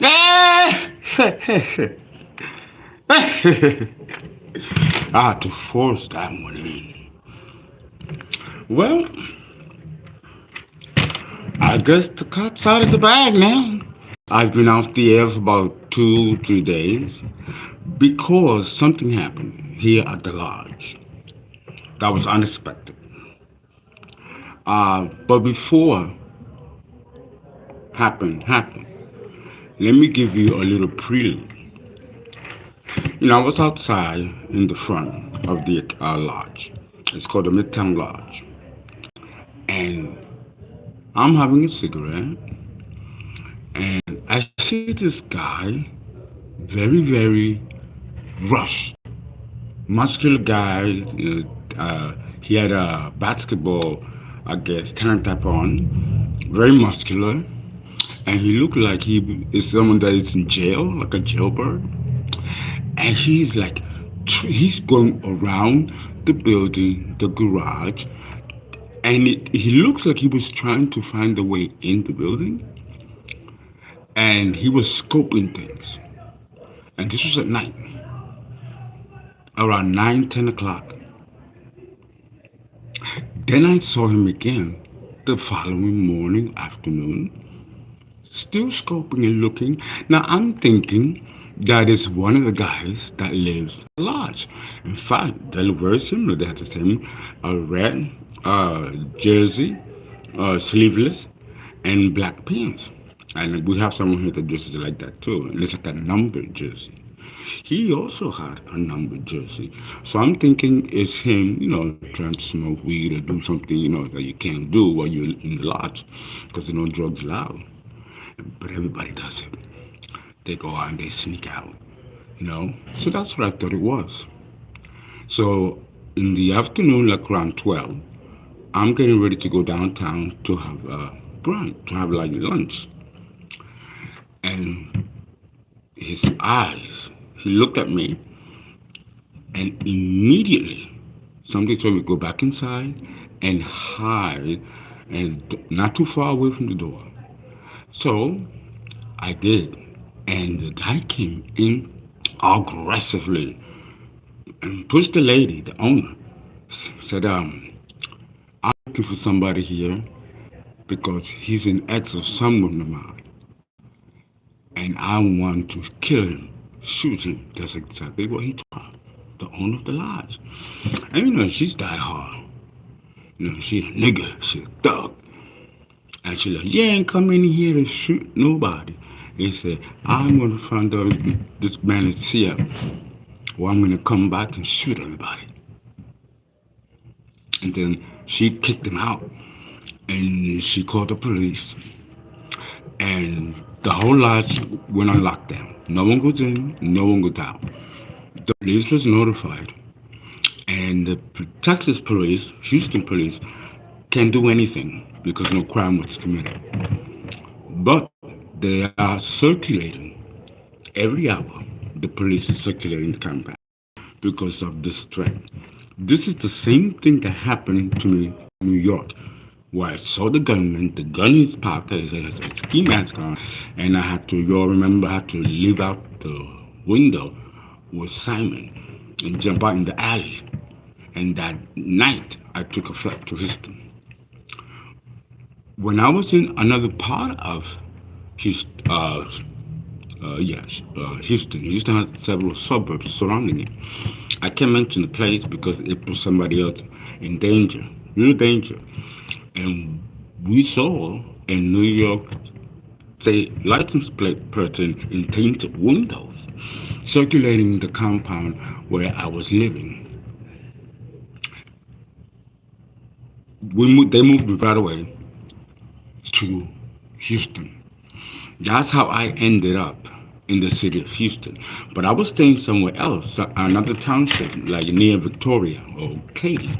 I had to force that one in. Well, I guess the cat's out of the bag now. I've been off the air for about 2, 3 days because something happened here at the lodge that was unexpected. But before happened, let me give you a little prelude. I was outside in the front of the lodge. It's called the Midtown Lodge. And I'm having a cigarette. And I see this guy, very, very rough, muscular guy. He had a basketball, I guess, kind of type on. Very muscular. And he looked like he is someone that is in jail, like a jailbird. And he's going around the building, the garage, and he looks like he was trying to find a way in the building, and he was scoping things. And this was at night, around 9, 10 o'clock. Then I saw him again the following morning, afternoon, still scoping and looking. Now I'm thinking that is one of the guys that lives in the lodge. In fact, they look very similar. They have the same red jersey, sleeveless, and black pants. And we have someone here that dresses like that too. And it's like a numbered jersey. He also had a numbered jersey. So I'm thinking it's him, trying to smoke weed or do something, that you can't do while you're in the lodge because there are no drugs allowed. But everybody does it. They go out and they sneak out. So that's what I thought it was. So in the afternoon, like around 12, I'm getting ready to go downtown to have brunch, to have like lunch. And his eyes, he looked at me, and immediately somebody told me to go back inside and hide, and not too far away from the door. So I did, and the guy came in aggressively and pushed the lady, the owner, said, I'm looking for somebody here because he's an ex of someone of mine, and I want to kill him, shoot him. That's exactly what he told her, the owner of the lodge. And she's die hard. She's a nigga, she's a thug. And she like, you ain't come in here to shoot nobody. He said, I'm going to find out this man is here, or I'm going to come back and shoot everybody. And then she kicked him out, and she called the police, and the whole lodge went on lockdown. No one goes in, no one goes out. The police was notified, and the Texas police, Houston police, can't do anything because no crime was committed. But they are circulating every hour. The police is circulating the compound because of this threat. This is the same thing that happened to me in New York, where I saw the gunman, the gun in his pocket, he has a ski mask on, and I had to, you all remember, I had to leave out the window with Simon and jump out in the alley. And that night, I took a flight to Houston. When I was in another part of Houston, Houston has several suburbs surrounding it. I can't mention the place because it put somebody else in danger, real danger. And we saw a New York State license plate person in tinted windows circulating the compound where I was living. They moved me right away to Houston. That's how I ended up in the city of Houston. But I was staying somewhere else, another township, like near Victoria or Katy.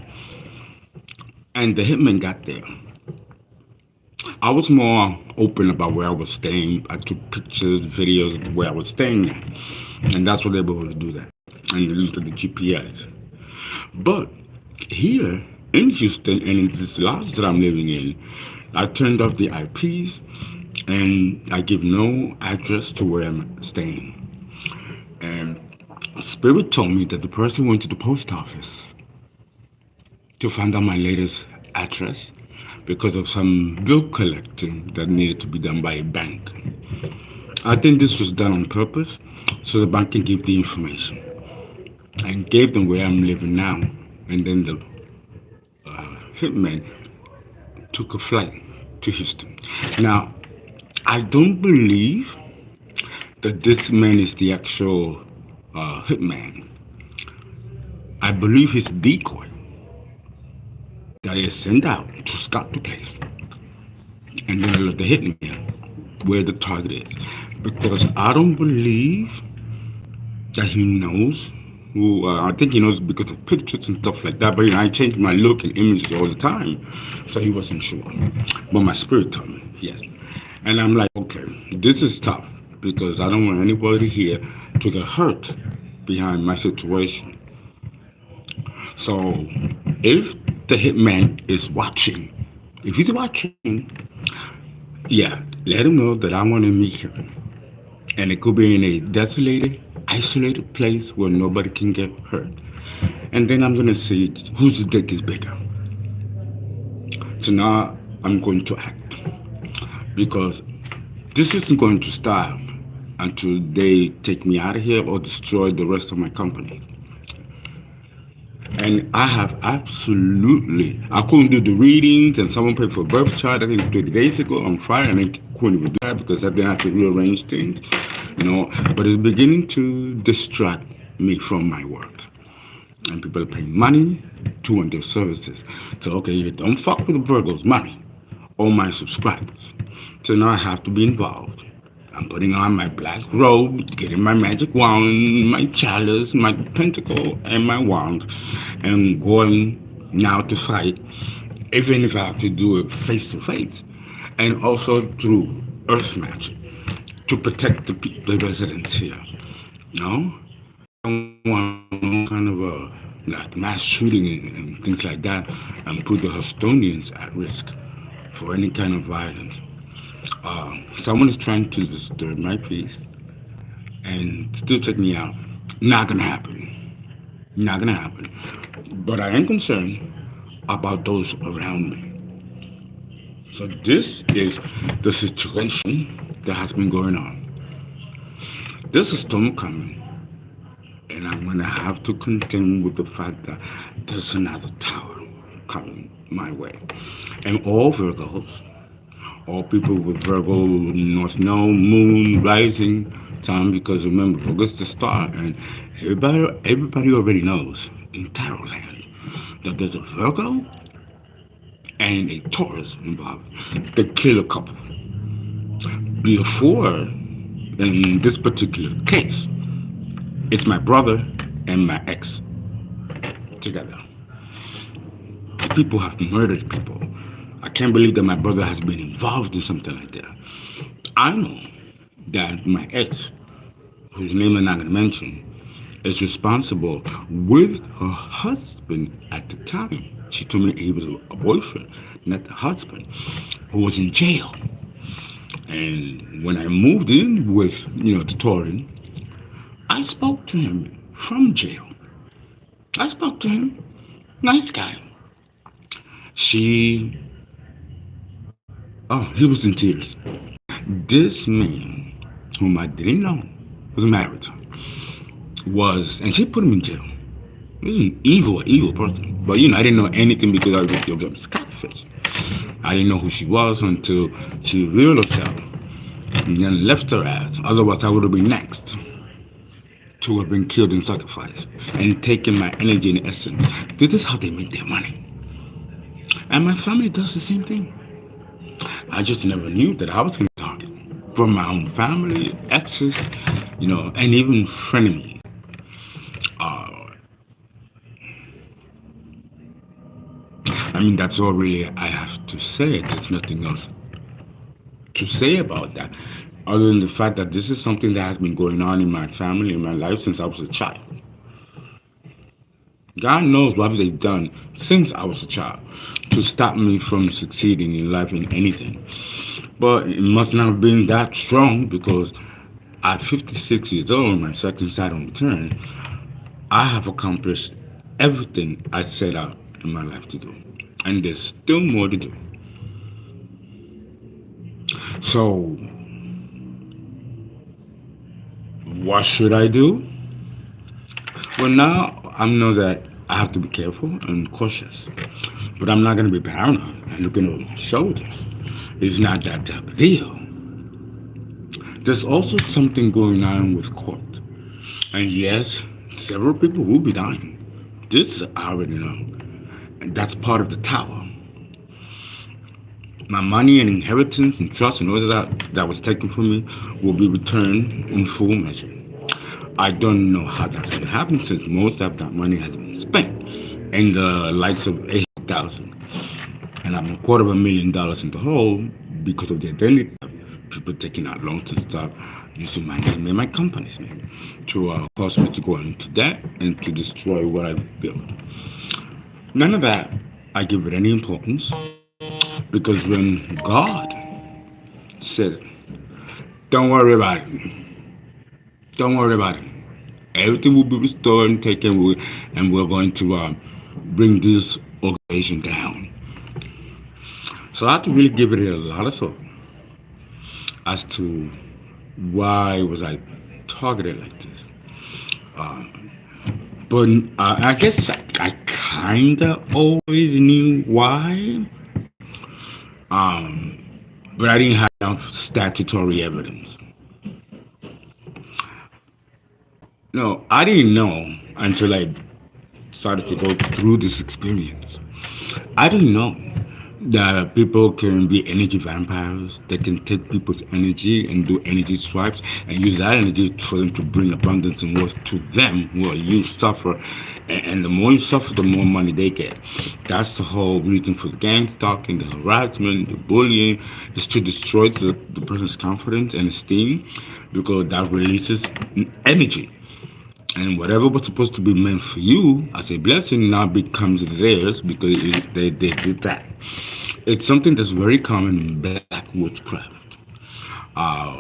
And the hitman got there. I was more open about where I was staying. I took pictures, videos of where I was staying at. And that's what they were able to do that. And they looked at the GPS. But here in Houston and in this lodge that I'm living in, I turned off the IPs, and I give no address to where I'm staying. And Spirit told me that the person went to the post office to find out my latest address because of some bill collecting that needed to be done by a bank. I think this was done on purpose so the bank can give the information and gave them where I'm living now. And then the hitman took a flight to Houston. Now, I don't believe that this man is the actual hitman. I believe he's a decoy that is sent out to scout the place and then let the hitman where the target is. Because I don't believe that he knows who, I think he knows because of pictures and stuff like that, but I change my look and images all the time, so he wasn't sure. But my spirit told me, yes. And I'm like, okay, this is tough because I don't want anybody here to get hurt behind my situation. So if the hitman is watching, if he's watching, yeah, let him know that I want to meet him. And it could be in a desolated, isolated place where nobody can get hurt. And then I'm going to see whose dick is bigger. So now I'm going to act. Because this isn't going to stop until they take me out of here or destroy the rest of my company. And I have absolutely, I couldn't do the readings, and someone paid for a birth chart, I think 30 days ago on Friday, and I couldn't even do that because I didn't have to rearrange things, but it's beginning to distract me from my work. And people are paying money to want their services. So, okay, you don't fuck with the Virgo's money or my subscribers. So now I have to be involved. I'm putting on my black robe, getting my magic wand, my chalice, my pentacle, and my wand, and going now to fight, even if I have to do it face to face, and also through earth magic to protect the residents here. No, I don't want no kind of a like mass shooting and things like that, and put the Hostonians at risk for any kind of violence. Someone is trying to disturb my peace and still take me out. Not gonna happen. Not gonna happen. But I am concerned about those around me. So this is the situation that has been going on. There's a storm coming, and I'm gonna have to contend with the fact that there's another tower coming my way. And all Virgos, all people with Virgo, North Node, Moon, Rising time, because remember, Virgo is the star, and everybody already knows in Tarot land that there's a Virgo and a Taurus involved. They kill a couple. Before, in this particular case, it's my brother and my ex together. People have murdered people. I can't believe that my brother has been involved in something like that. I know that my ex, whose name I'm not going to mention, is responsible with her husband at the time. She told me he was a boyfriend, not the husband, who was in jail. And when I moved in with, the Torin, I spoke to him from jail. I spoke to him. Nice guy. He was in tears. This man, whom I didn't know, was married, and she put him in jail. He was an evil person. But, I didn't know anything because I was giving up catfish. I didn't know who she was until she revealed herself and then left her ass. Otherwise, I would have been next to have been killed and sacrificed and taken my energy and essence. This is how they make their money. And my family does the same thing. I just never knew that I was going to target from my own family, exes, and even frenemies. That's all really I have to say. There's nothing else to say about that, other than the fact that this is something that has been going on in my family, in my life since I was a child. God knows what they've done since I was a child to stop me from succeeding in life in anything. But it must not have been that strong because at 56 years old, my second Saturn return, I have accomplished everything I set out in my life to do. And there's still more to do. So, what should I do? Well, now I know that I have to be careful and cautious. But I'm not going to be paranoid and looking over my shoulder. It's not that type of deal. There's also something going on with court. And yes, several people will be dying. This I already know. And that's part of the tower. My money and inheritance and trust and all that was taken from me will be returned in full measure. I don't know how that's going to happen since most of that money has been spent in the likes of 80,000. And I'm $250,000 in the hole because of the identity of people taking out loans and stuff using my name and my company's name to cause me to go into debt and to destroy what I've built. None of that I give it any importance because when God said, don't worry about it, don't worry about it, everything will be restored and taken, and we're going to bring this organization down. So I have to really give it a lot of thought as to why was I targeted like this. Uh, but I guess I kind of always knew why, um, but I didn't have enough statutory evidence. No, I didn't know until I started to go through this experience. I didn't know that people can be energy vampires. They can take people's energy and do energy swipes and use that energy for them to bring abundance and wealth to them while you suffer. And the more you suffer, the more money they get. That's the whole reason for the gang stalking, the harassment, the bullying, is to destroy the person's confidence and esteem because that releases energy. And whatever was supposed to be meant for you as a blessing now becomes theirs because they did that. It's something that's very common in black witchcraft. Uh,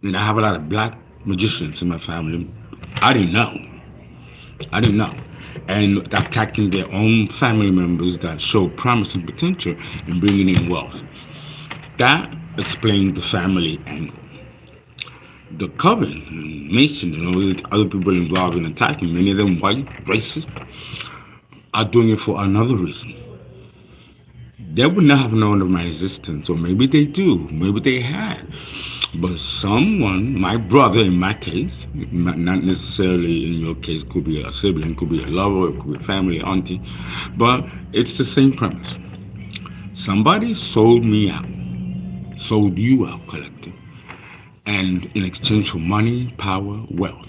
and I have a lot of black magicians in my family. I didn't know. I didn't know. And attacking their own family members that show promise and potential in bringing in wealth. That explains the family angle. The Coven, Mason, and all the other people involved in attacking, many of them white, racist, are doing it for another reason. They would not have known of my existence, or maybe they do, maybe they had. But someone, my brother in my case, not necessarily in your case, could be a sibling, could be a lover, it could be a family, auntie, but it's the same premise. Somebody sold me out, sold you out, collective, and in exchange for money, power, wealth.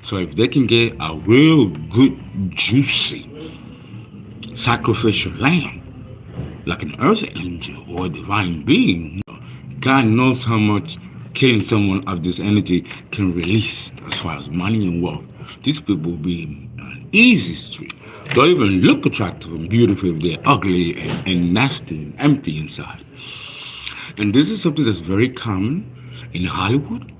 So if they can get a real good, juicy, sacrificial lamb, like an earth angel or a divine being, God knows how much killing someone of this energy can release as far as money and wealth. These people will be an easy street. Don't even look attractive and beautiful if they're ugly and nasty and empty inside. And this is something that's very common in Hollywood,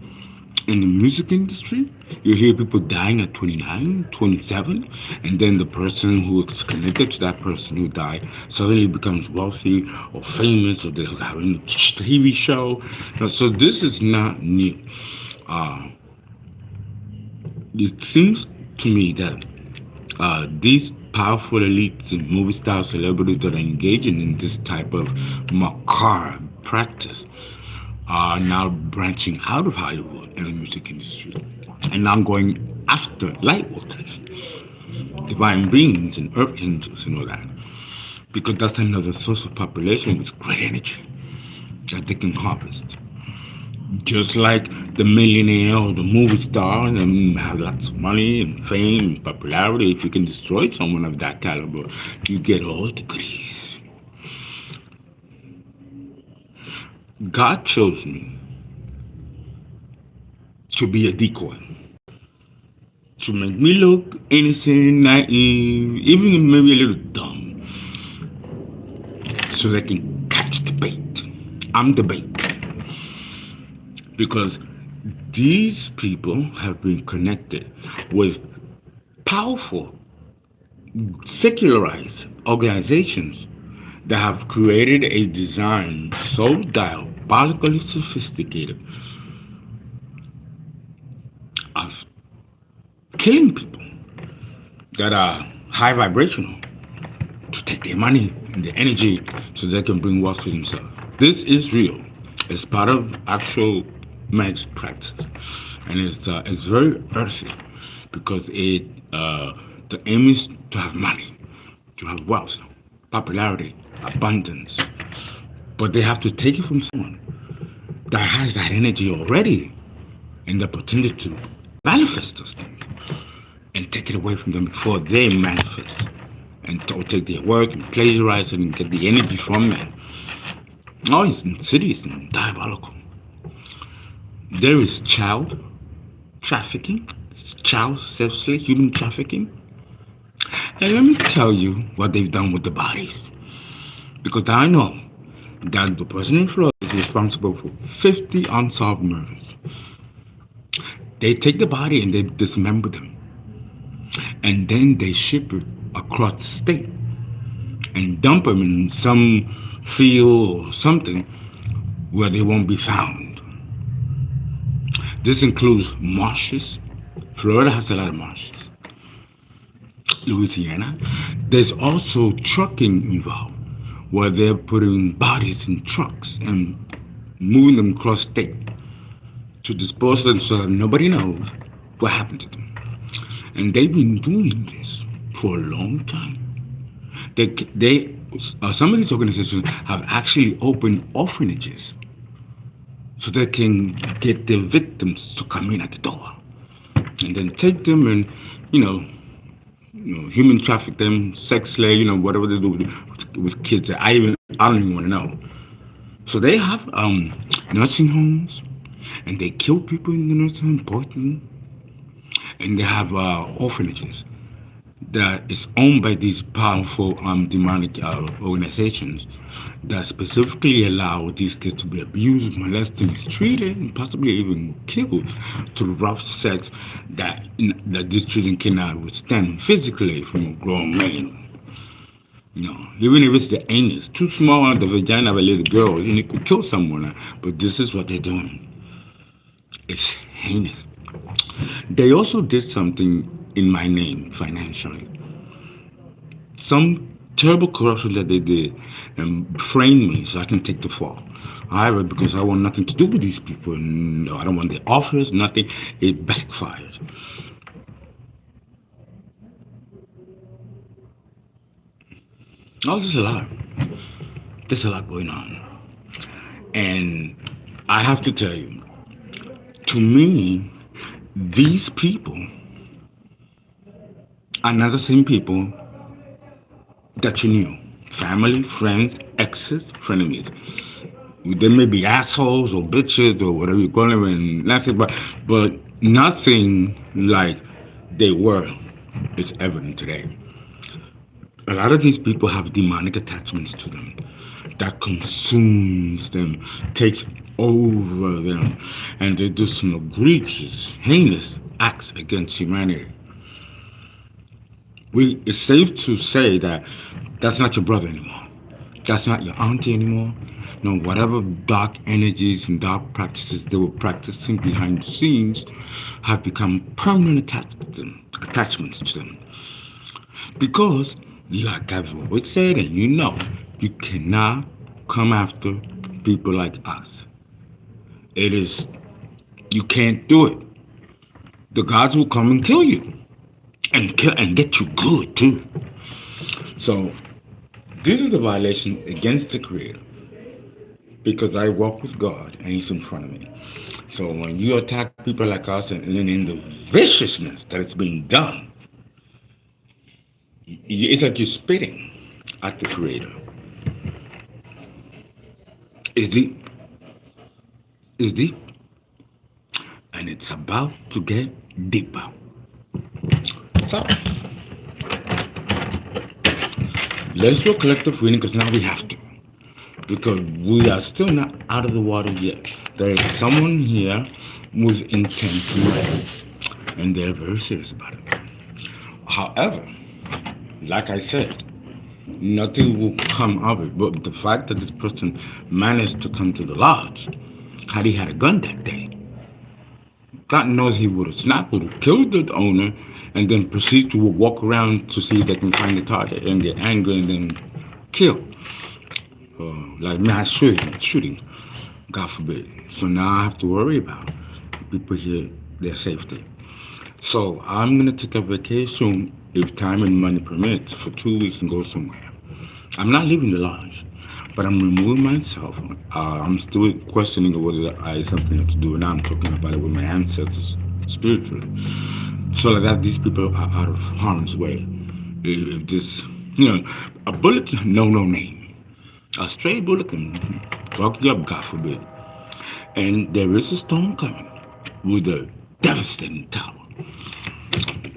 in the music industry. You hear people dying at 29, 27, and then the person who is connected to that person who died suddenly becomes wealthy or famous, or they're having a TV show. So this is not new. It seems to me that these powerful elites and movie star celebrities that are engaging in this type of macabre practice are now branching out of Hollywood and the music industry and now going after light workers, divine beings and earth angels and all that, because that's another source of population with great energy that they can harvest. Just like the millionaire or the movie star and have lots of money and fame and popularity. If you can destroy someone of that caliber, you get all the goodies. God chose me to be a decoy, to make me look innocent, naive, even maybe a little dumb, so they can catch the bait. I'm the bait because these people have been connected with powerful secularized organizations that have created a design so diabolically sophisticated of killing people that are high vibrational to take their money and their energy so they can bring wealth to themselves. This is real. It's part of actual magic practice, and it's very earthy because it the aim is to have money, to have wealth, popularity, abundance, but they have to take it from someone that has that energy already and the potential to manifest those things and take it away from them before they manifest and to take their work and plagiarize it and get the energy from man. Oh, it's insidious and diabolical. There is child trafficking, child sexually human trafficking. And let me tell you what they've done with the bodies. Because I know that the person in Florida is responsible for 50 unsolved murders. They take the body and they dismember them. And then they ship it across the state and dump them in some field or something where they won't be found. This includes marshes. Florida has a lot of marshes. Louisiana. There's also trucking involved, where they're putting bodies in trucks and moving them across state to dispose of them so that nobody knows what happened to them. And they've been doing this for a long time. Some of these organizations have actually opened orphanages so they can get their victims to come in at the door and then take them and, human traffic them, sex slave, whatever they do with kids. I don't even want to know. So they have nursing homes, and they kill people in the nursing home, poison, and they have orphanages that is owned by these powerful demonic organizations that specifically allow these kids to be abused, molested, mistreated, and possibly even killed through rough sex that these children cannot withstand physically from a grown man. Even if it's the anus too small, the vagina of a little girl, and it could kill someone. But this is what they're doing. It's heinous. They also did something in my name financially. Some terrible corruption that they did and framed me so I can take the fall. However, because I want nothing to do with these people, and I don't want their offers, nothing, it backfired. Oh, there's a lot. There's a lot going on. And I have to tell you, to me, these people are not the same people that you knew. Family, friends, exes, frenemies. They may be assholes or bitches or whatever you call them, and nothing, but nothing like they were is evident today. A lot of these people have demonic attachments to them that consumes them, takes over them, and they do some egregious, heinous acts against humanity. It's safe to say that that's not your brother anymore. That's not your auntie anymore. Whatever dark energies and dark practices they were practicing behind the scenes have become permanent attachments to them. Because, like I've always said, and you cannot come after people like us. You can't do it. The gods will come and kill you. And get you good too. So this is a violation against the Creator, because I walk with God and He's in front of me. So when you attack people like us and in the viciousness that is being done, it's like you're spitting at the Creator. It's deep. It's deep. And it's about to get deeper. So, let's do a collective reading, because now we have to. Because we are still not out out of the water yet. There is someone here who's intent to murder, and they're very serious about it. However, like I said, nothing will come of it. But the fact that this person managed to come to the lodge, had he had a gun that day, God knows he would have snapped, would have killed the owner, and then proceed to walk around to see if they can find the target and get angry and then kill. Like mass shooting, God forbid. So now I have to worry about people here, their safety. So I'm gonna take a vacation if time and money permits for 2 weeks and go somewhere. I'm not leaving the lodge, but I'm removing myself. I'm still questioning whether I have something to do. Now I'm talking about it with my ancestors spiritually, so that these people are out of harm's way. If this, a bullet, no name. A stray bullet can fuck you up, God forbid. And there is a storm coming with a devastating tower.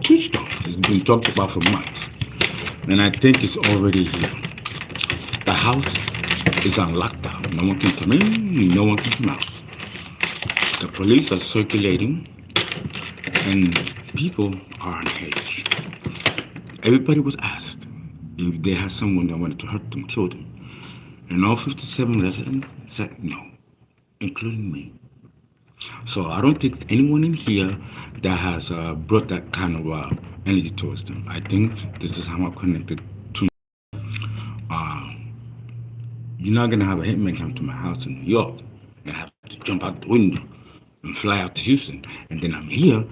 2 storms. It's been talked about for months. And I think it's already here. The house is on lockdown. No one can come in, no one can come out. The police are circulating, and people are on edge. Everybody was asked if they had someone that wanted to hurt them, kill them. And all 57 residents said no, including me. So I don't think anyone in here that has brought that kind of energy towards them. I think this is how I'm connected to. You're not gonna have a hitman come to my house in New York and have to jump out the window and fly out to Houston, and then I'm here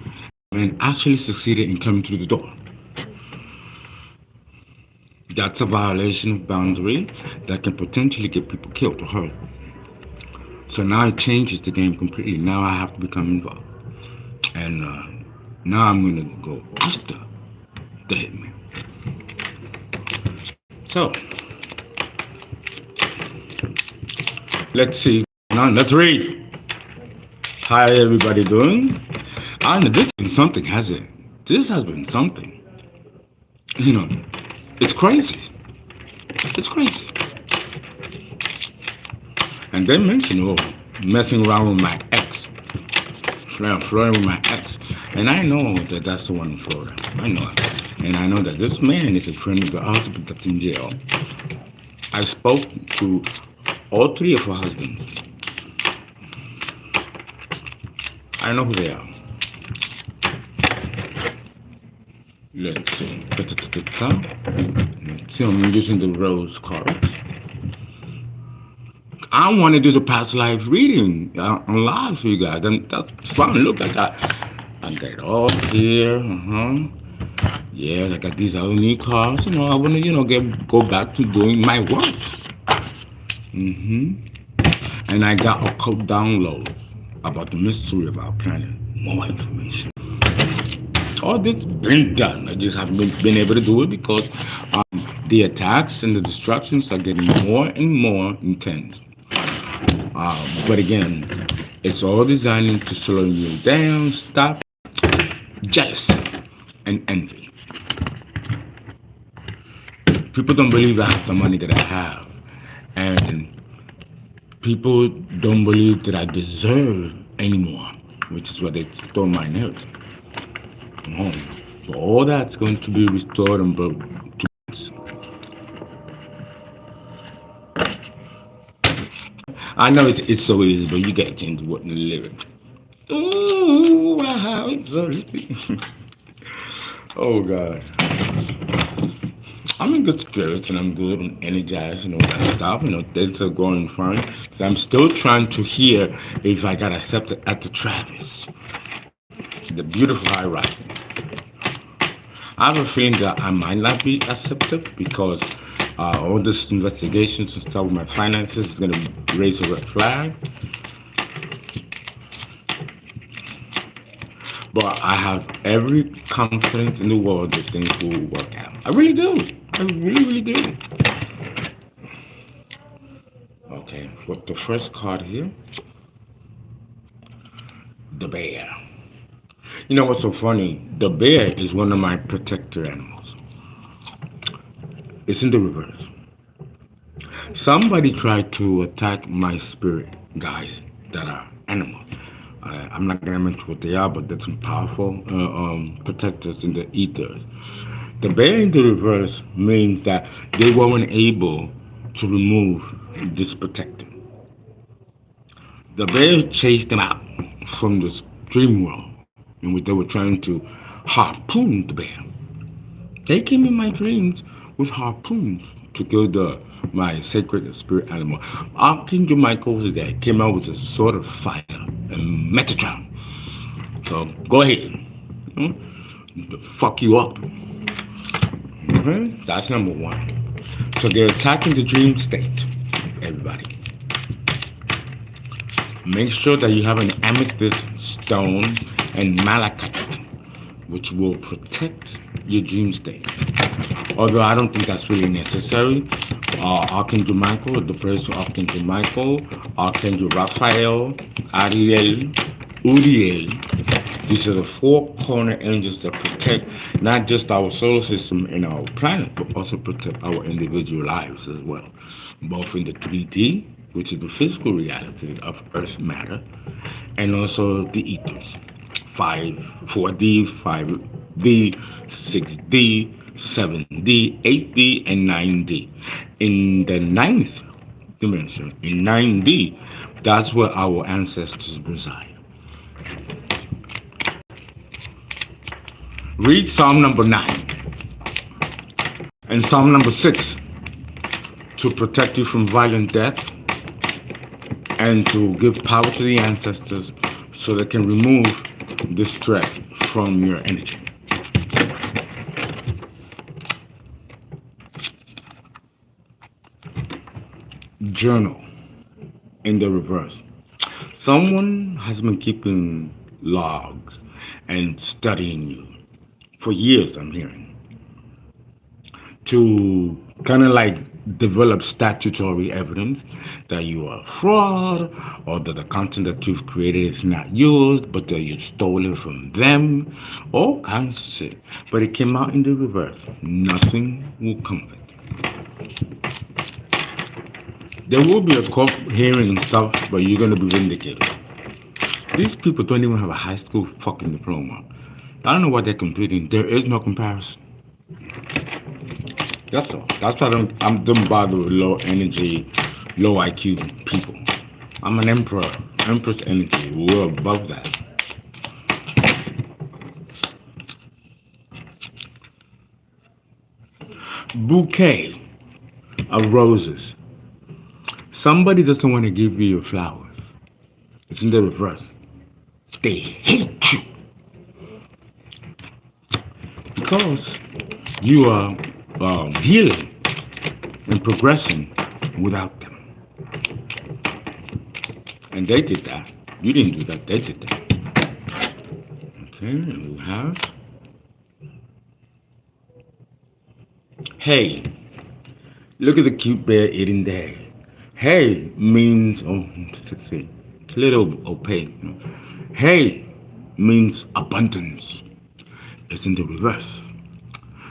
and actually succeeded in coming through the door. That's a violation of boundary that can potentially get people killed or hurt. So now it changes the game completely. Now I have to become involved. And now I'm going to go after the hitman. So, let's see. Now let's read. How everybody doing? I know this has been something, has it? This has been something. It's crazy. It's crazy. And they mentioned, messing around with my ex. Flirting with my ex. And I know that that's the one in Florida. I know it. And I know that this man is a friend of the husband that's in jail. I spoke to all 3 of her husbands. I know who they are. Let's see. Let's see, I'm using the rose cards. I want to do the past life reading on live for you guys. And that's fun. Look, I got it all here. Yeah, I got these other new cards. I want to, go back to doing my work. And I got a couple downloads about the mystery of our planet. More information. All this been done. I just haven't been able to do it because the attacks and the destructions are getting more and more intense. But again, it's all designed to slow you down, stop jealousy and envy. People don't believe I have the money that I have, and people don't believe that I deserve anymore, which is what they stole my inheritance. So all that's going to be restored and brought to us. I know it's so easy, but you gotta change what in the lyrics. Ooh, wow, it's so easy. Oh God. I'm in good spirits and I'm good and energized, that stuff, things are going fine. So I'm still trying to hear if I got accepted at the Travis. The beautiful high rise. I have a feeling that I might not be accepted because all this investigations and stuff with my finances is going to raise a red flag. But I have every confidence in the world that things will work out. I really do. I really, really do. Okay, what the first card here? The bear. You know what's so funny? The bear is one of my protector animals. It's in the reverse. Somebody tried to attack my spirit, guys that are animals. I'm not gonna mention what they are, but they're some powerful protectors in the ethers. The bear in the reverse means that they weren't able to remove this protector. The bear chased them out from the dream world in which they were trying to harpoon the bear. They came in my dreams with harpoons to kill my sacred spirit animal. Archangel Michael was there, came out with a sword of fire and Metatron. So go ahead. Hmm? To fuck you up. Okay? That's number one. So they're attacking the dream state. Everybody. Make sure that you have an amethyst stone and malachite, which will protect your dream state. Although I don't think that's really necessary. Archangel Michael, the prayers to Archangel Michael, Archangel Raphael, Ariel, Uriel. These are the four corner angels that protect not just our solar system and our planet, but also protect our individual lives as well, both in the 3D, which is the physical reality of Earth matter, and also the ethers. 4D, 5D, 6D, 7D, 8D, and 9D. In the ninth dimension, in 9D, that's where our ancestors reside. Read Psalm number 9 and Psalm number 6 to protect you from violent death and to give power to the ancestors so they can remove this threat from your energy. Journal in the reverse. Someone has been keeping logs and studying you for years, I'm hearing, to kind of like develop statutory evidence that you are a fraud or that the content that you've created is not yours, but that you stole it from them, all kinds of shit. But it came out in the reverse. Nothing will come of it. There will be a court hearing and stuff, but you're going to be vindicated. These people don't even have a high school fucking diploma. I don't know what they're completing. There is no comparison. That's all. That's why I don't bother with low energy, low IQ people. I'm an emperor, empress energy. We're above that. Bouquet of roses. Somebody doesn't want to give you your flowers. It's in the reverse. They hate you because you are healing and progressing without them. And they did that. You didn't do that. They did that. Okay, and we have. Hey, look at the cute bear eating the hay. Hey means, let's see, it's a little opaque. Hey means abundance. It's in the reverse.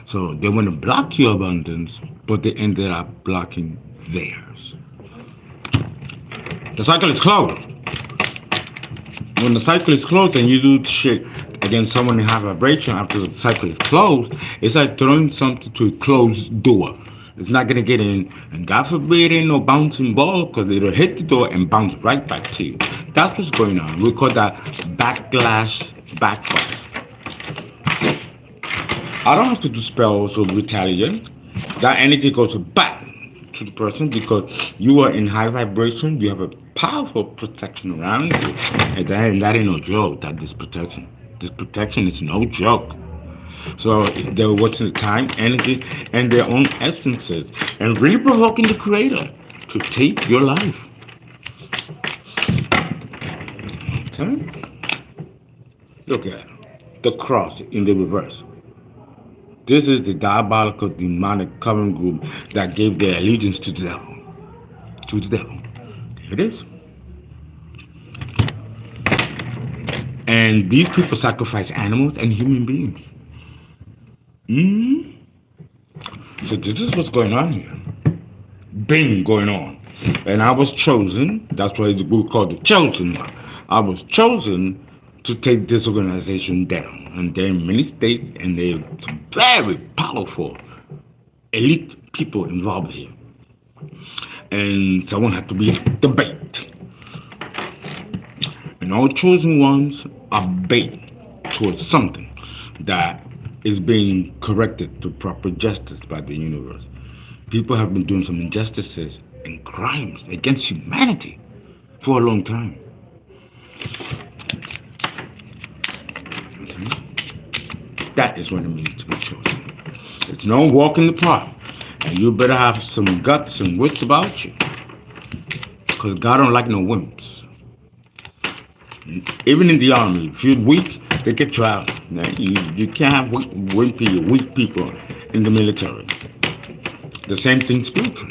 So they want to block your abundance, but they ended up blocking theirs. The cycle is closed. When the cycle is closed and you do shit against someone in high vibration after the cycle is closed, it's like throwing something to a closed door. It's not gonna get in, and God forbid ain't no bouncing ball, because it'll hit the door and bounce right back to you. That's what's going on. We call that backlash, backfire. I don't have to do spells or retaliate. That energy goes back to the person because you are in high vibration. You have a powerful protection around you, and that ain't no joke. That this protection is no joke. So they're watching the time, energy, and their own essences, and really provoking the Creator to take your life. Okay? Look at the cross in the reverse. This is the diabolical, demonic coven group that gave their allegiance to the devil. To the devil. There it is. And these people sacrifice animals and human beings. So this is what's going on here. Bing going on. And I was chosen. That's why the book called the Chosen One. I was chosen to take this organization down. And they're in many states, and they're very powerful, elite people involved here. And someone had to be the bait. And all chosen ones are bait towards something that is being corrected to proper justice by the universe. People have been doing some injustices and crimes against humanity for a long time. That is what it means to be chosen. It's no walk in the park. And you better have some guts and wits about you. Because God don't like no wimps. Even in the army, if you're weak, they get you out. Now, you can't have weak people in the military. The same thing spiritually.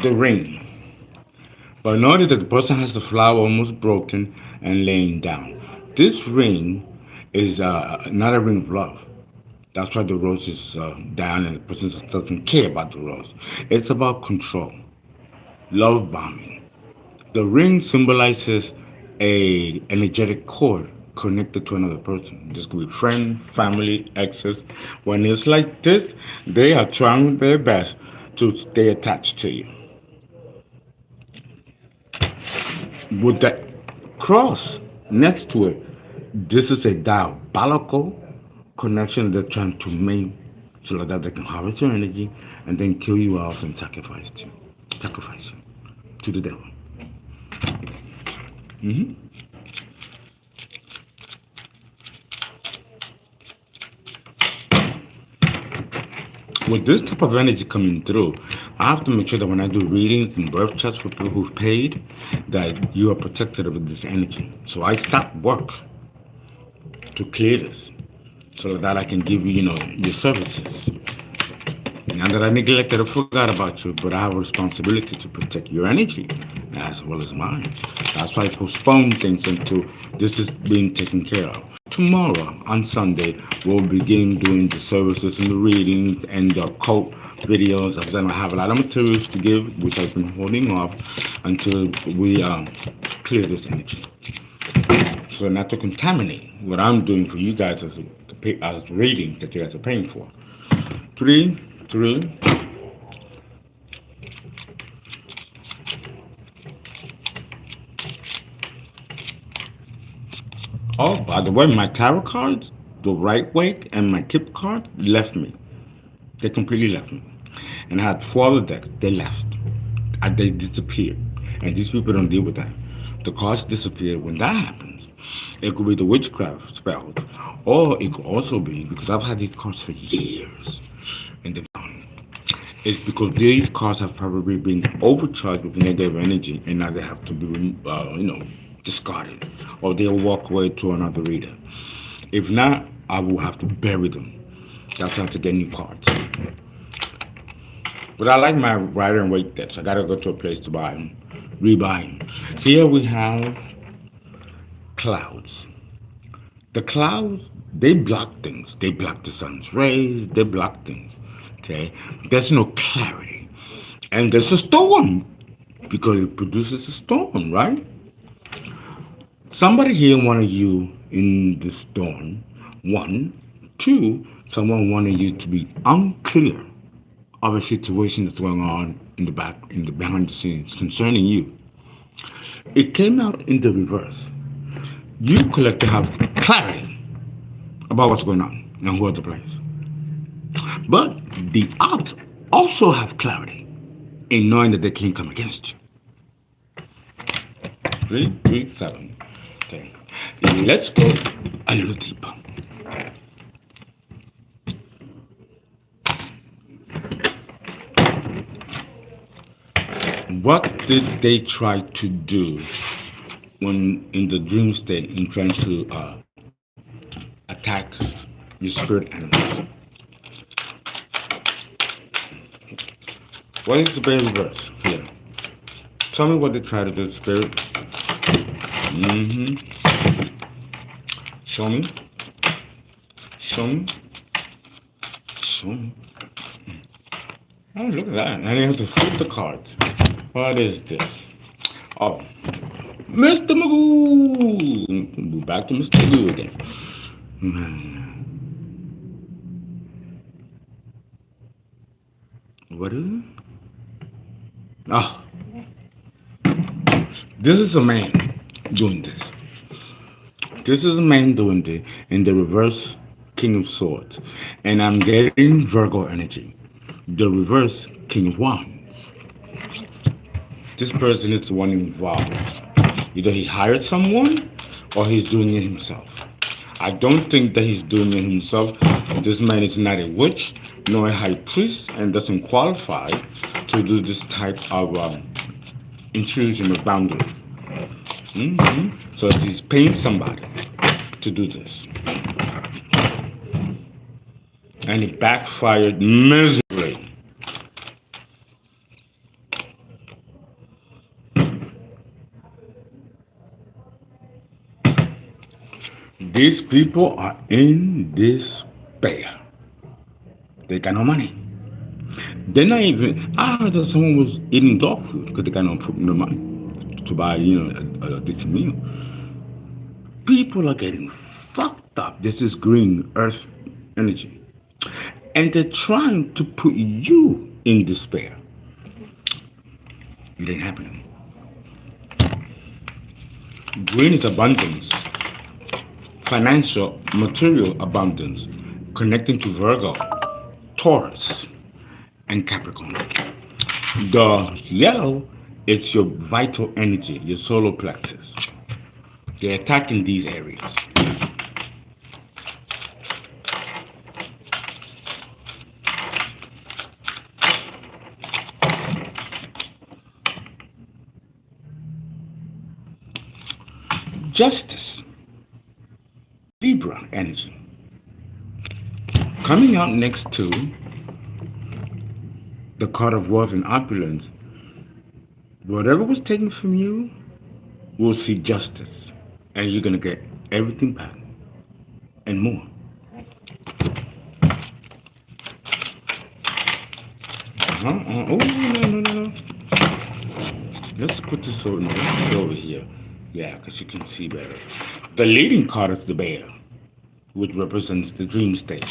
The ring. But notice that the person has the flower almost broken and laying down. This ring is not a ring of love. That's why the rose is down and the person doesn't care about the rose. It's about control, love bombing. The ring symbolizes a energetic cord connected to another person. This could be friend, family, exes. When it's like this, they are trying their best to stay attached to you. With that cross next to it, this is a diabolical connection they're trying to make so that they can harvest your energy and then kill you off and sacrifice you to the devil. hmm With this type of energy coming through, I have to make sure that when I do readings and birth charts for people who've paid, that you are protected with this energy. So I stop work to clear this, so that I can give you, your services. Not that I neglected or forgot about you, but I have a responsibility to protect your energy as well as mine. That's why I postpone things until this is being taken care of. Tomorrow, on Sunday, we'll begin doing the services and the readings and the occult videos. I have a lot of materials to give, which I've been holding off until we clear this energy. So not to contaminate what I'm doing for you guys as readings that you guys are paying for. Three. Oh, by the way, my tarot cards, the right way, and my tip card left me. They completely left me. And I had 4 other decks. They left. They disappeared. And these people don't deal with that. The cards disappear. When that happens, it could be the witchcraft spells, or it could also be because I've had these cards for years, and they've gone. It's because these cards have probably been overcharged with negative energy, and now they have to be, discarded, or they'll walk away to another reader. If not, I will have to bury them. That's how to get new cards. But I like my rider and weight decks. I gotta go to a place to buy them, rebuy them. Here we have clouds. The clouds, they block things. They block the sun's rays. They block things. Okay? There's no clarity. And there's a storm because it produces a storm, right? Somebody here wanted you in the storm. 1. 2, someone wanted you to be unclear of a situation that's going on in the behind the scenes concerning you. It came out in the reverse. You collect to have clarity about what's going on and who are the players. But the odds also have clarity in knowing that they can come against you. 337. Okay. Let's go a little deeper. What did they try to do when in the dream state in trying to attack your spirit animals? What is the very reverse here? Tell me what they try to do, spirit. Show me. Sure. Oh, look at that. And I have to flip the cards. What is this? Oh, Mr. Magoo! We're back to Mr. Magoo again. What is it? Oh, this is a man doing this. This is a man doing this in the reverse King of Swords. And I'm getting Virgo energy. The reverse King of Wands. This person is the one involved. Either he hired someone or he's doing it himself. I don't think that he's doing it himself. This man is not a witch nor a high priest and doesn't qualify to do this type of intrusion of boundaries. So he's paying somebody to do this. And it backfired miserably. These people are in despair. They got no money. They're not even. I heard that someone was eating dog food because they got no money to buy, a decent meal. People are getting fucked up. This is green earth energy. And they're trying to put you in despair. It ain't happening. Green is abundance. Financial, material abundance. Connecting to Virgo, Taurus, and Capricorn. The yellow is your vital energy, your solar plexus. They're attacking these areas. Justice, Libra energy. Coming out next to the card of wealth and opulence, whatever was taken from you will see justice, and you're gonna get everything back and more. Oh, no. Let's put this over here. Yeah, because you can see better. The leading card is the bear, which represents the dream state.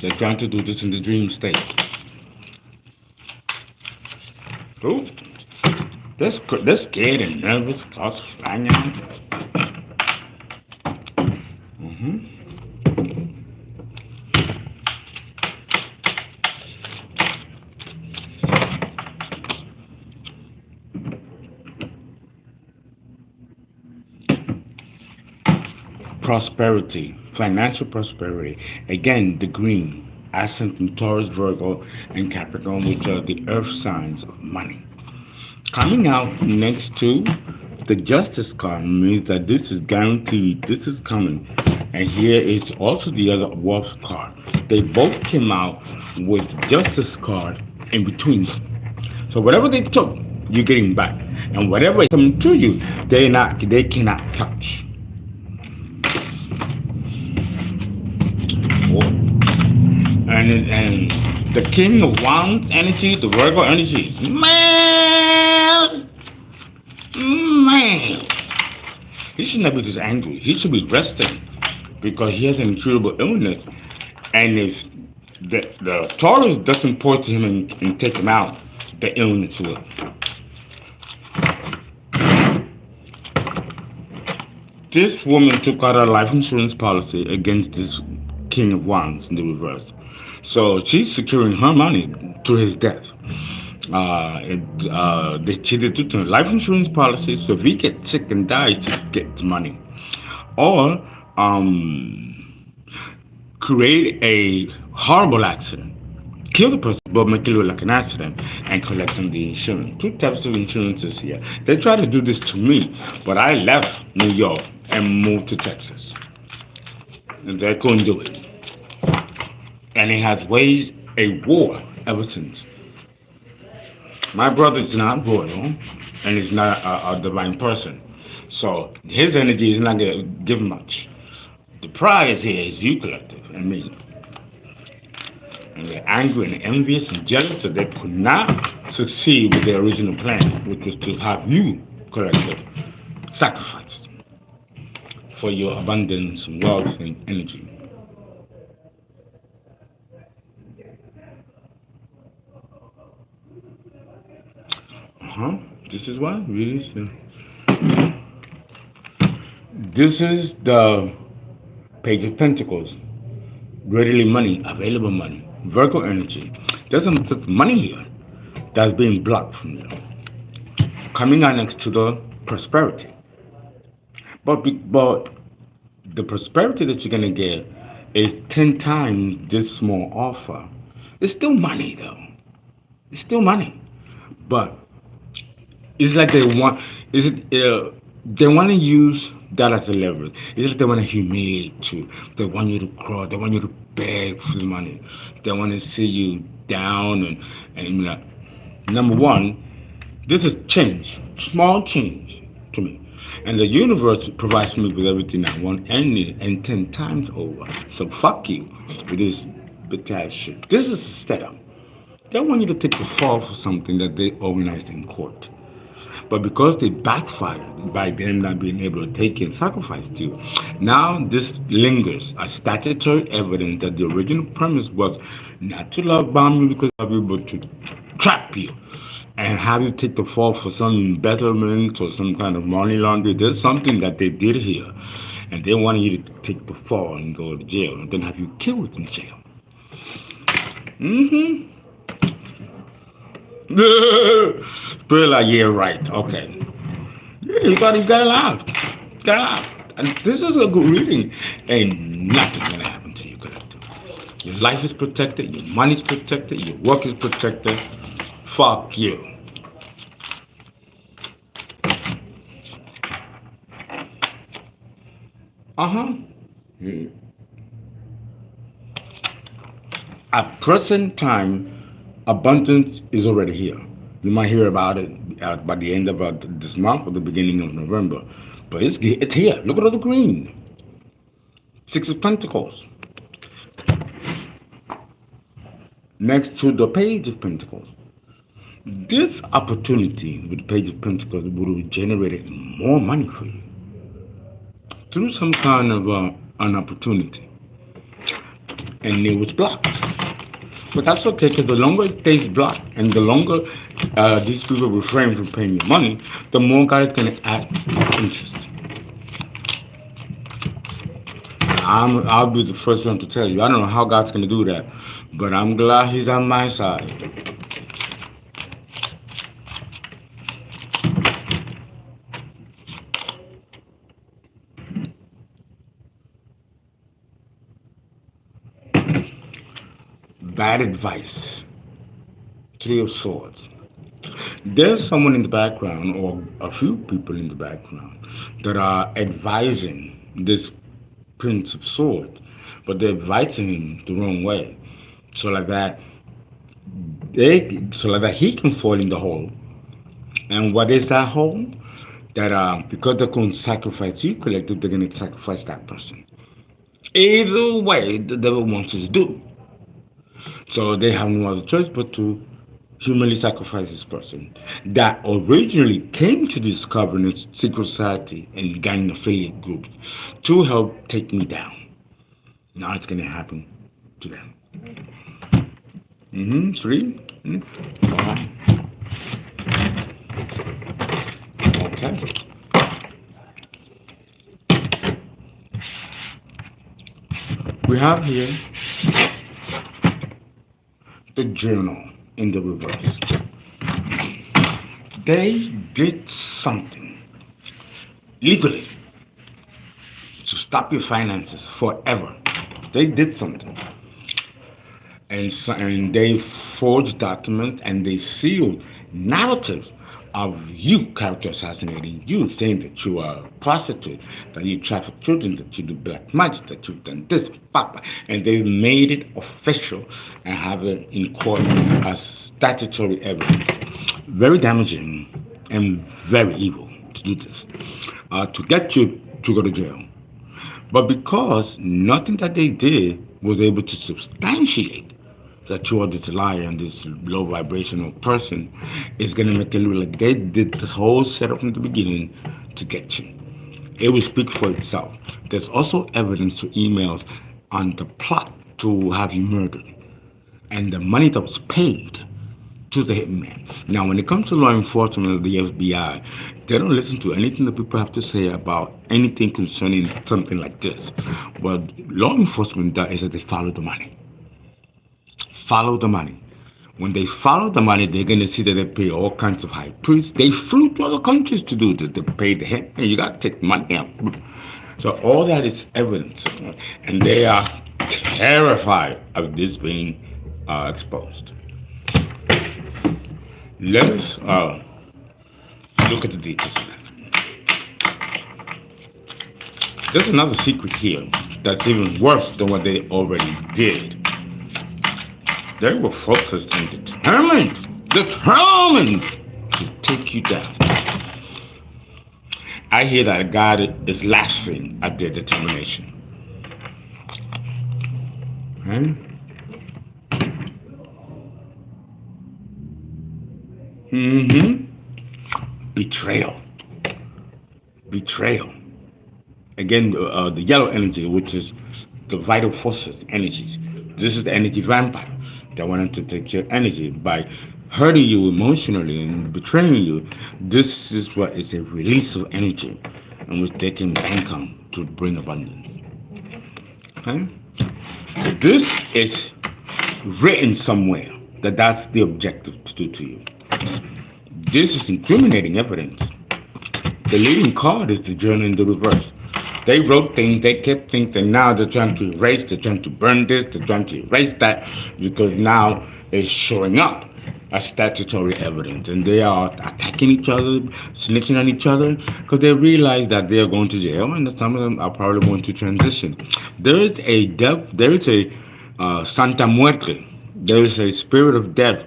They're trying to do this in the dream state. Oh, they're scared and nervous, cause flying out. Prosperity, financial prosperity. Again, the green, ascent in Taurus, Virgo, and Capricorn, which are the earth signs of money. Coming out next to the justice card means that this is guaranteed, this is coming. And here is also the other wealth card. They both came out with justice card in between them. So whatever they took, you're getting back. And whatever comes to you, they cannot touch. And the King of Wands energy, the Virgo energy is man. He should not be this angry. He should be resting because he has an incurable illness. And if the Taurus doesn't point to him and take him out, the illness will. This woman took out a life insurance policy against this King of Wands in the reverse. So she's securing her money to his death. She did a life insurance policy, so if he gets sick and dies, she gets money. Or create a horrible accident, kill the person, but make it look like an accident, and collect on the insurance. Two types of insurances here. They tried to do this to me, but I left New York and moved to Texas. And they couldn't do it. And it has waged a war ever since. My brother is not royal, and he's not a divine person. So his energy is not going to give much. The prize here is you collective and me. And they're angry and envious and jealous that they could not succeed with their original plan, which was to have you, collective, sacrificed for your abundance and wealth and energy. Uh-huh. This is why really. This is the Page of Pentacles. Readily money, available money, Virgo energy. There's money here that's being blocked from you. Coming out next to the prosperity. But the prosperity that you're gonna get is 10 times this small offer. It's still money though. It's still money. But it's like they want is it they want to use that as a leverage. It's like they want to humiliate you. They want you to crawl. They want you to beg for the money. They want to see you down and you know, number one, this is change, small change to me. And the universe provides me with everything I want and need and 10 times over. So fuck you with this bitch shit. This is a setup. They want you to take the fall for something that they organized in court. But because they backfired by them not being able to take and sacrifice to you, now this lingers as statutory evidence that the original premise was not to love bomb you because of you, but to trap you and have you take the fall for some embezzlement or some kind of money laundering. There's something that they did here, and they wanted you to take the fall and go to jail, and then have you killed in jail. Mm-hmm. Spirit like, yeah, right, okay. Yeah, you gotta laugh. You gotta laugh. And this is a good reading. Ain't nothing gonna happen to you, collective. Your life is protected, your money is protected, your work is protected. Fuck you. Uh-huh. At present time, abundance is already here. You might hear about it by the end of this month or the beginning of November. But it's here. Look at all the green. Six of Pentacles. Next to the Page of Pentacles. This opportunity with the Page of Pentacles would have generated more money for you through some kind of an opportunity. And it was blocked. But that's okay, because the longer it stays blocked and the longer these people refrain from paying you money, the more God is going to add interest. I'll be the first one to tell you, I don't know how God's going to do that, but I'm glad He's on my side. Bad advice. Three of Swords. There's someone in the background, or a few people in the background, that are advising this Prince of Swords, but they're advising him the wrong way, so like that he can fall in the hole. And what is that hole? That because they're going to sacrifice you, collective, they're going to sacrifice that person. Either way, the devil wants us to do. So they have no other choice but to humanly sacrifice this person that originally came to this covenant, secret society, and gang affiliate groups to help take me down. Now it's going to happen to them. Three. Right. Okay. We have here the journal in the reverse. They did something legally to stop your finances forever. They did something. And they forged documents and they sealed narratives of you character assassinating you, saying that you are a prostitute, that you traffic children, that you do black magic, that you've done this, papa. And they made it official and have it in court as statutory evidence. Very damaging and very evil to do this, to get you to go to jail. But because nothing that they did was able to substantiate that you are this liar and this low vibrational person is going to make it look like they did the whole setup from the beginning to get you. It will speak for itself. There's also evidence to emails on the plot to have you murdered and the money that was paid to the hitman. Now, when it comes to law enforcement of the FBI, they don't listen to anything that people have to say about anything concerning something like this. What law enforcement does is that they follow the money. Follow the money. When they follow the money, they're going to see that they pay all kinds of high priests. They flew to other countries to do this. They pay the head, and you got to take money out. So all that is evidence, and they are terrified of this being exposed. Let us look at the details of that. There's another secret here that's even worse than what they already did. They were focused and determined to take you down. I hear that God is laughing at their determination. Right? Betrayal. Again, the yellow energy, which is the vital forces energies. This is the energy vampire that wanted to take your energy by hurting you emotionally and betraying you. This is what is a release of energy, and which they can bank on to bring abundance. Okay? This is written somewhere that that's the objective to do to you. This is incriminating evidence. The leading card is the journal in the reverse. They wrote things, they kept things, and now they're trying to erase, they're trying to burn this, they're trying to erase that, because now it's showing up as statutory evidence. And they are attacking each other, snitching on each other, because they realize that they are going to jail, and some of them are probably going to transition. There is a Santa Muerte, there is a spirit of death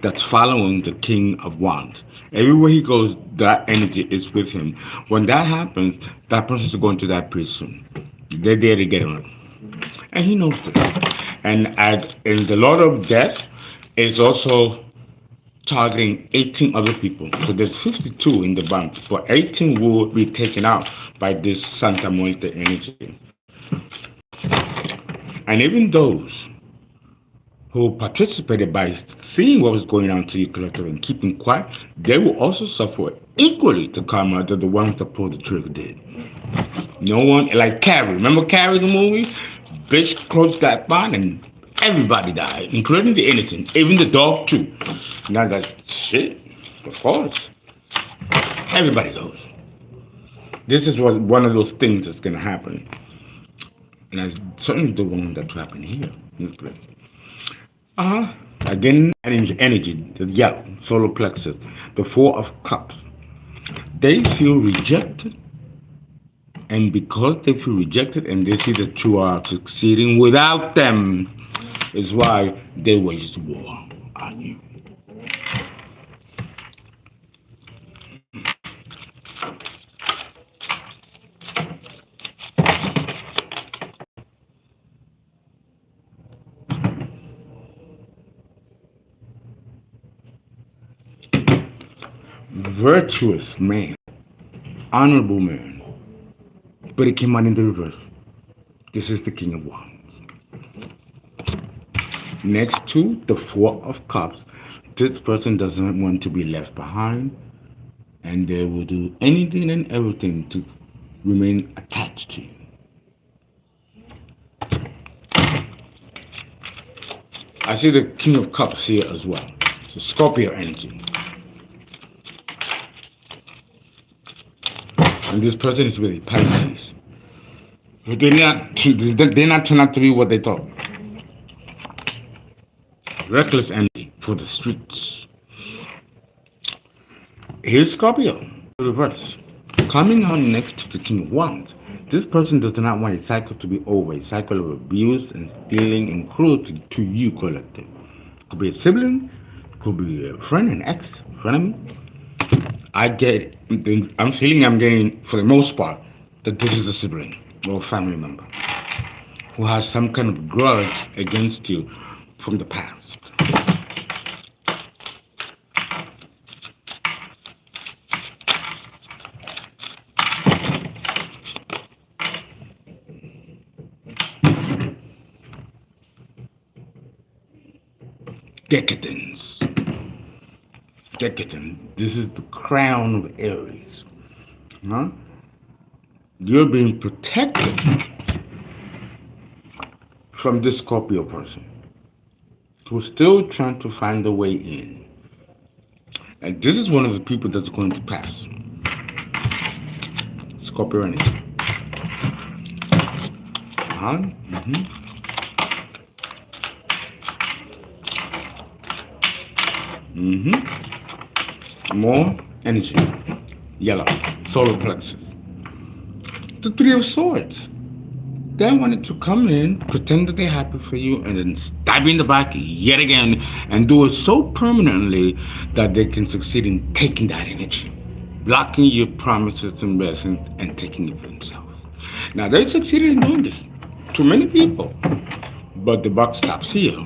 that's following the King of Wands. Everywhere he goes, that energy is with him. When that happens, that person is going to die pretty soon. They're there to get him. And he knows this. And in the Lord of Death is also targeting 18 other people. So there's 52 in the bunch, but 18 will be taken out by this Santa Muerte energy. And even those who participated by seeing what was going on to you collective and keeping quiet, they will also suffer equally to karma that the ones that pulled the trigger did. No one, like Carrie, remember Carrie the movie? Bitch closed that bond and everybody died, including the innocent, even the dog too. Now that shit, of course, everybody goes. This is one of those things that's gonna happen. And I certainly don't want that to happen here in this place. Again, energy, the yellow, solar plexus, the Four of Cups. They feel rejected, and because they feel rejected and they see that you are succeeding without them, is why they wage war on you. Virtuous man, honorable man, but it came out in the reverse. This is the King of Wands. Next to the Four of Cups, this person doesn't want to be left behind, and they will do anything and everything to remain attached to you. I see the King of Cups here as well. So Scorpio energy. And this person is really Pisces. They're not turn out to be what they thought. Reckless energy for the streets. Here's Scorpio, reverse. Coming on next to the King of Wands. This person does not want a cycle to be over, a cycle of abuse and stealing and cruelty to you collective. Could be a sibling, could be a friend, an ex, frenemy. I'm getting, for the most part, that this is a sibling or a family member who has some kind of grudge against you from the past. Decadence. Decadence. This is the crown of Aries. Huh? You're being protected from this Scorpio person who's still trying to find a way in. And this is one of the people that's going to pass. Scorpio energy. Mm-hmm. More energy. Yellow. Solar plexus. The Three of Swords. They wanted to come in, pretend that they're happy for you, and then stab you in the back yet again, and do it so permanently that they can succeed in taking that energy, blocking your promises and blessings, and taking it for themselves. Now, they succeeded in doing this to many people, but the buck stops here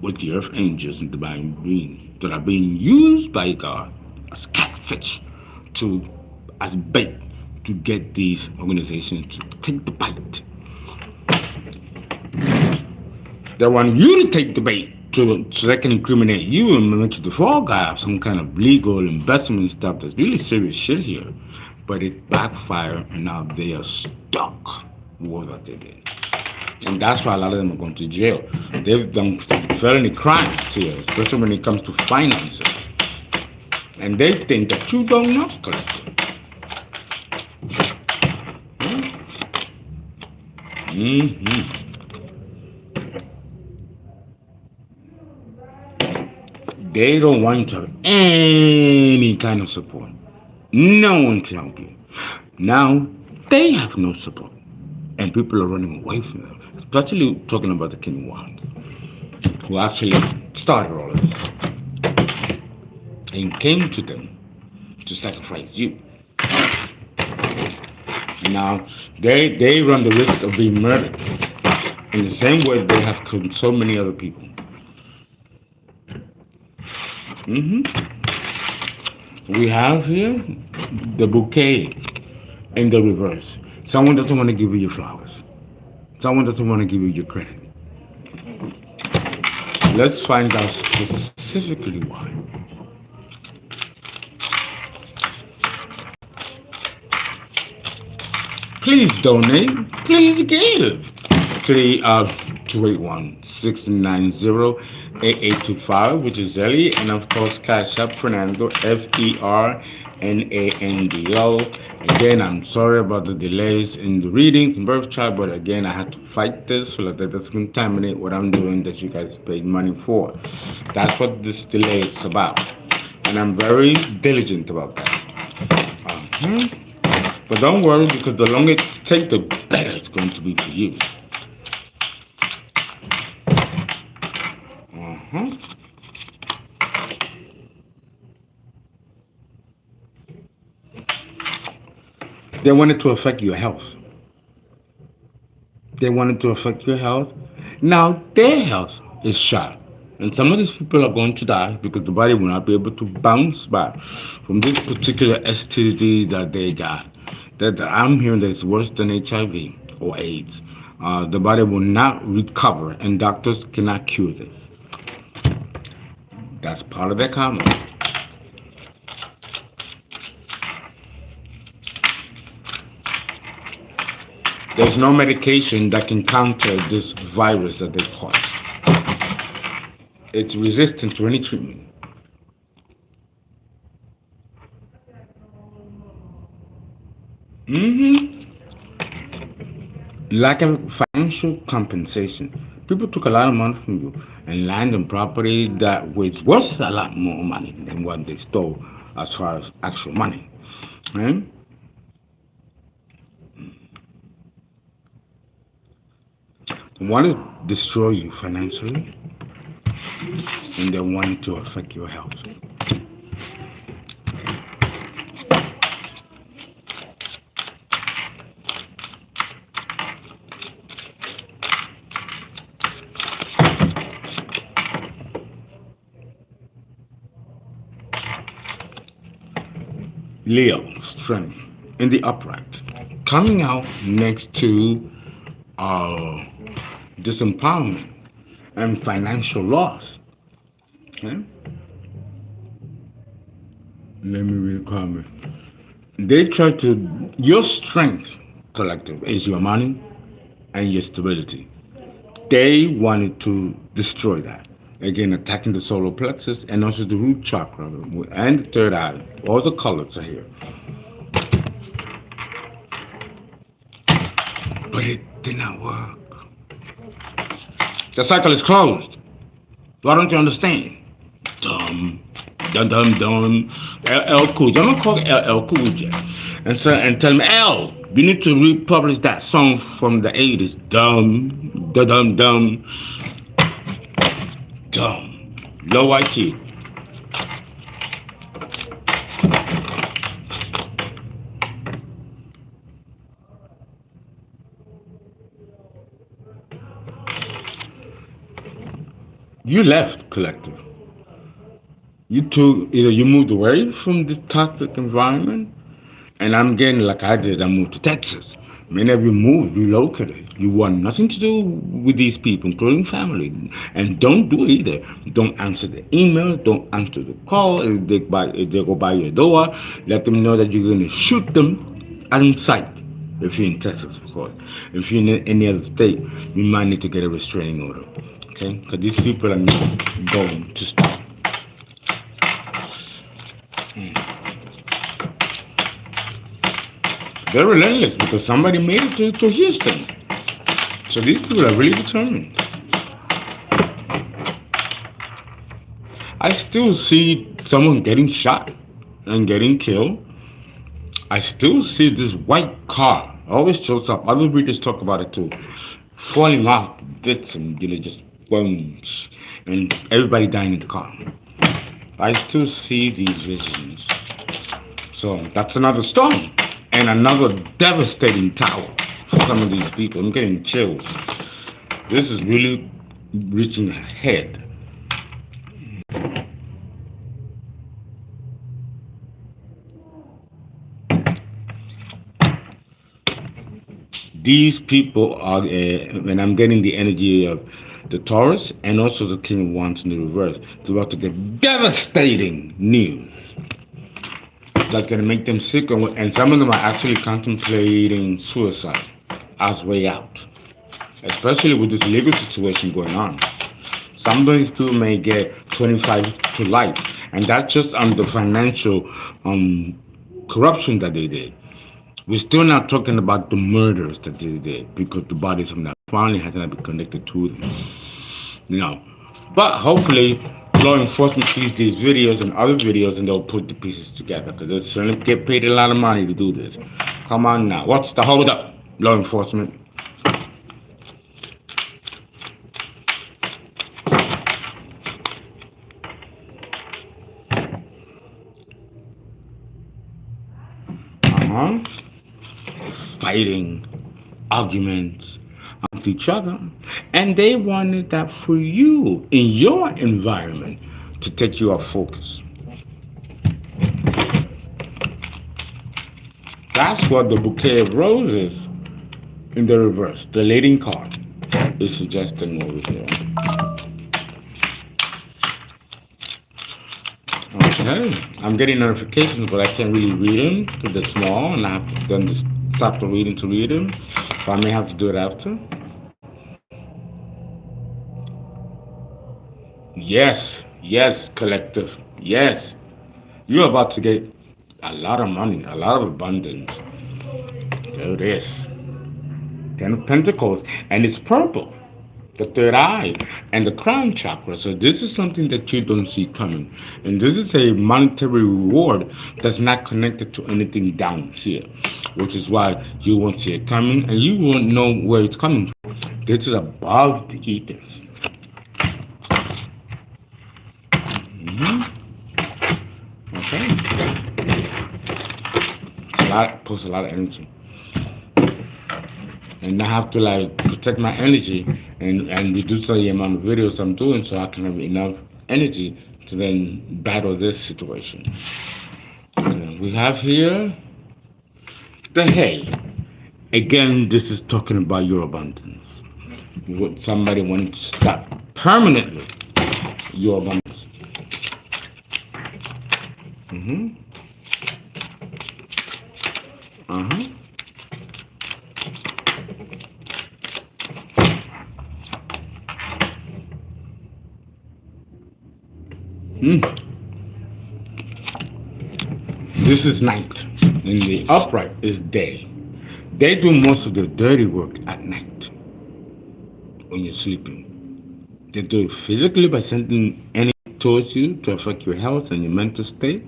with the earth angels and divine beings that are being used by God as catfish as bait to get these organizations to take the bite. They want you to take the bait so they can incriminate you and make you the fall guy of some kind of legal investment stuff that's really serious shit here. But it backfired, and now they are stuck with what they did. And that's why a lot of them are going to jail. They've done some felony crimes here, especially when it comes to finances. And they think that you don't know collector. They don't want to have any kind of support. No one to help you. Now, they have no support. And people are running away from them. Especially talking about the King of Wands, who actually started all of this. And came to them to sacrifice you. Now, they run the risk of being murdered. In the same way they have killed so many other people. We have here the bouquet in the reverse. Someone doesn't want to give you your flowers. Someone doesn't want to give you your credit. Let's find out specifically why. Please donate. Please give. 281-690-8825, which is ZELLE, and of course CashApp Fernando, Fernando. Again, I'm sorry about the delays in the readings and birth chart, but again, I had to fight this so that doesn't contaminate what I'm doing that you guys paid money for. That's what this delay is about, and I'm very diligent about that. But don't worry, because the longer it takes, the better it's going to be for you. They wanted to affect your health. Now their health is shot. And some of these people are going to die because the body will not be able to bounce back from this particular STD that they got. That I'm hearing that it's worse than HIV or AIDS. The body will not recover, and doctors cannot cure this. That's part of their karma. There's no medication that can counter this virus that they caught. It's resistant to any treatment. Lack of financial compensation. People took a lot of money from you, and land and property that was worth a lot more money than what they stole as far as actual money. Right? They want to destroy you financially, and they want to affect your health. Leo, strength in the upright, coming out next to uh, disempowerment and financial loss. Okay? Let me read the comment. They try to, your strength, collective, is your money and your stability. They wanted to destroy that. Again, attacking the solar plexus and also the root chakra and the third eye. All the colors are here. But it did not work. The cycle is closed. Why don't you understand? Dumb. Dum dum dum. LL Cool J. I'm gonna call it LL Cool J. And tell him, L, you need to republish that song from the 80s. Dumb. Da dum dum. Dumb. Low IQ. You left, collective. You took, either you moved away from this toxic environment, and I'm getting like I did, I moved to Texas. Many of you moved, relocated. You want nothing to do with these people, including family. And don't do it either. Don't answer the emails, don't answer the call. If they go by your door, let them know that you're going to shoot them on sight. If you're in Texas, of course. If you're in any other state, you might need to get a restraining order. Okay? Because these people are not going to stop. They're relentless because somebody made it to Houston. So these people are really determined. I still see someone getting shot and getting killed. I still see this white car always shows up. Other readers talk about it too. Falling off the ditch and just boom, and everybody dying in the car. I still see these visions. So that's another storm. And another devastating tower for some of these people. I'm getting chills. This is really reaching ahead. These people are, when I'm getting the energy of the Taurus and also the King of Wands in the reverse, they're about to get devastating news. That's going to make them sick, and some of them are actually contemplating suicide as way out, especially with this legal situation going on. Some of these people may get 25 to life, and that's just on the financial corruption that they did. We're still not talking about the murders that they did because the bodies have not finally has not been connected to them. But hopefully law enforcement sees these videos and other videos and they'll put the pieces together because they certainly get paid a lot of money to do this. Come on now. What's the hold up, law enforcement? Fighting, arguments amongst each other, and they wanted that for you in your environment to take you off focus. That's what the bouquet of roses in the reverse, the leading card, is suggesting over here. Okay, I'm getting notifications, but I can't really read them because they're small, and I have to then just stop the reading to read them. So I may have to do it after. Yes, collective. Yes, you're about to get a lot of money, a lot of abundance. There it is. Ten of Pentacles, and it's purple. The third eye and the crown chakra. So this is something that you don't see coming, and this is a monetary reward that's not connected to anything down here, which is why you won't see it coming and you won't know where it's coming from. This is above the ethers. Okay, pulls a lot of energy. And I have to like protect my energy and reduce the amount of videos I'm doing so I can have enough energy to then battle this situation. We have here the hay. Again, this is talking about your abundance. What somebody wanting to stop permanently your abundance. Mm-hmm. Uh-huh. Mm. This is night, and the upright is day. They do most of the dirty work at night when you're sleeping. They do it physically by sending energy towards you to affect your health and your mental state,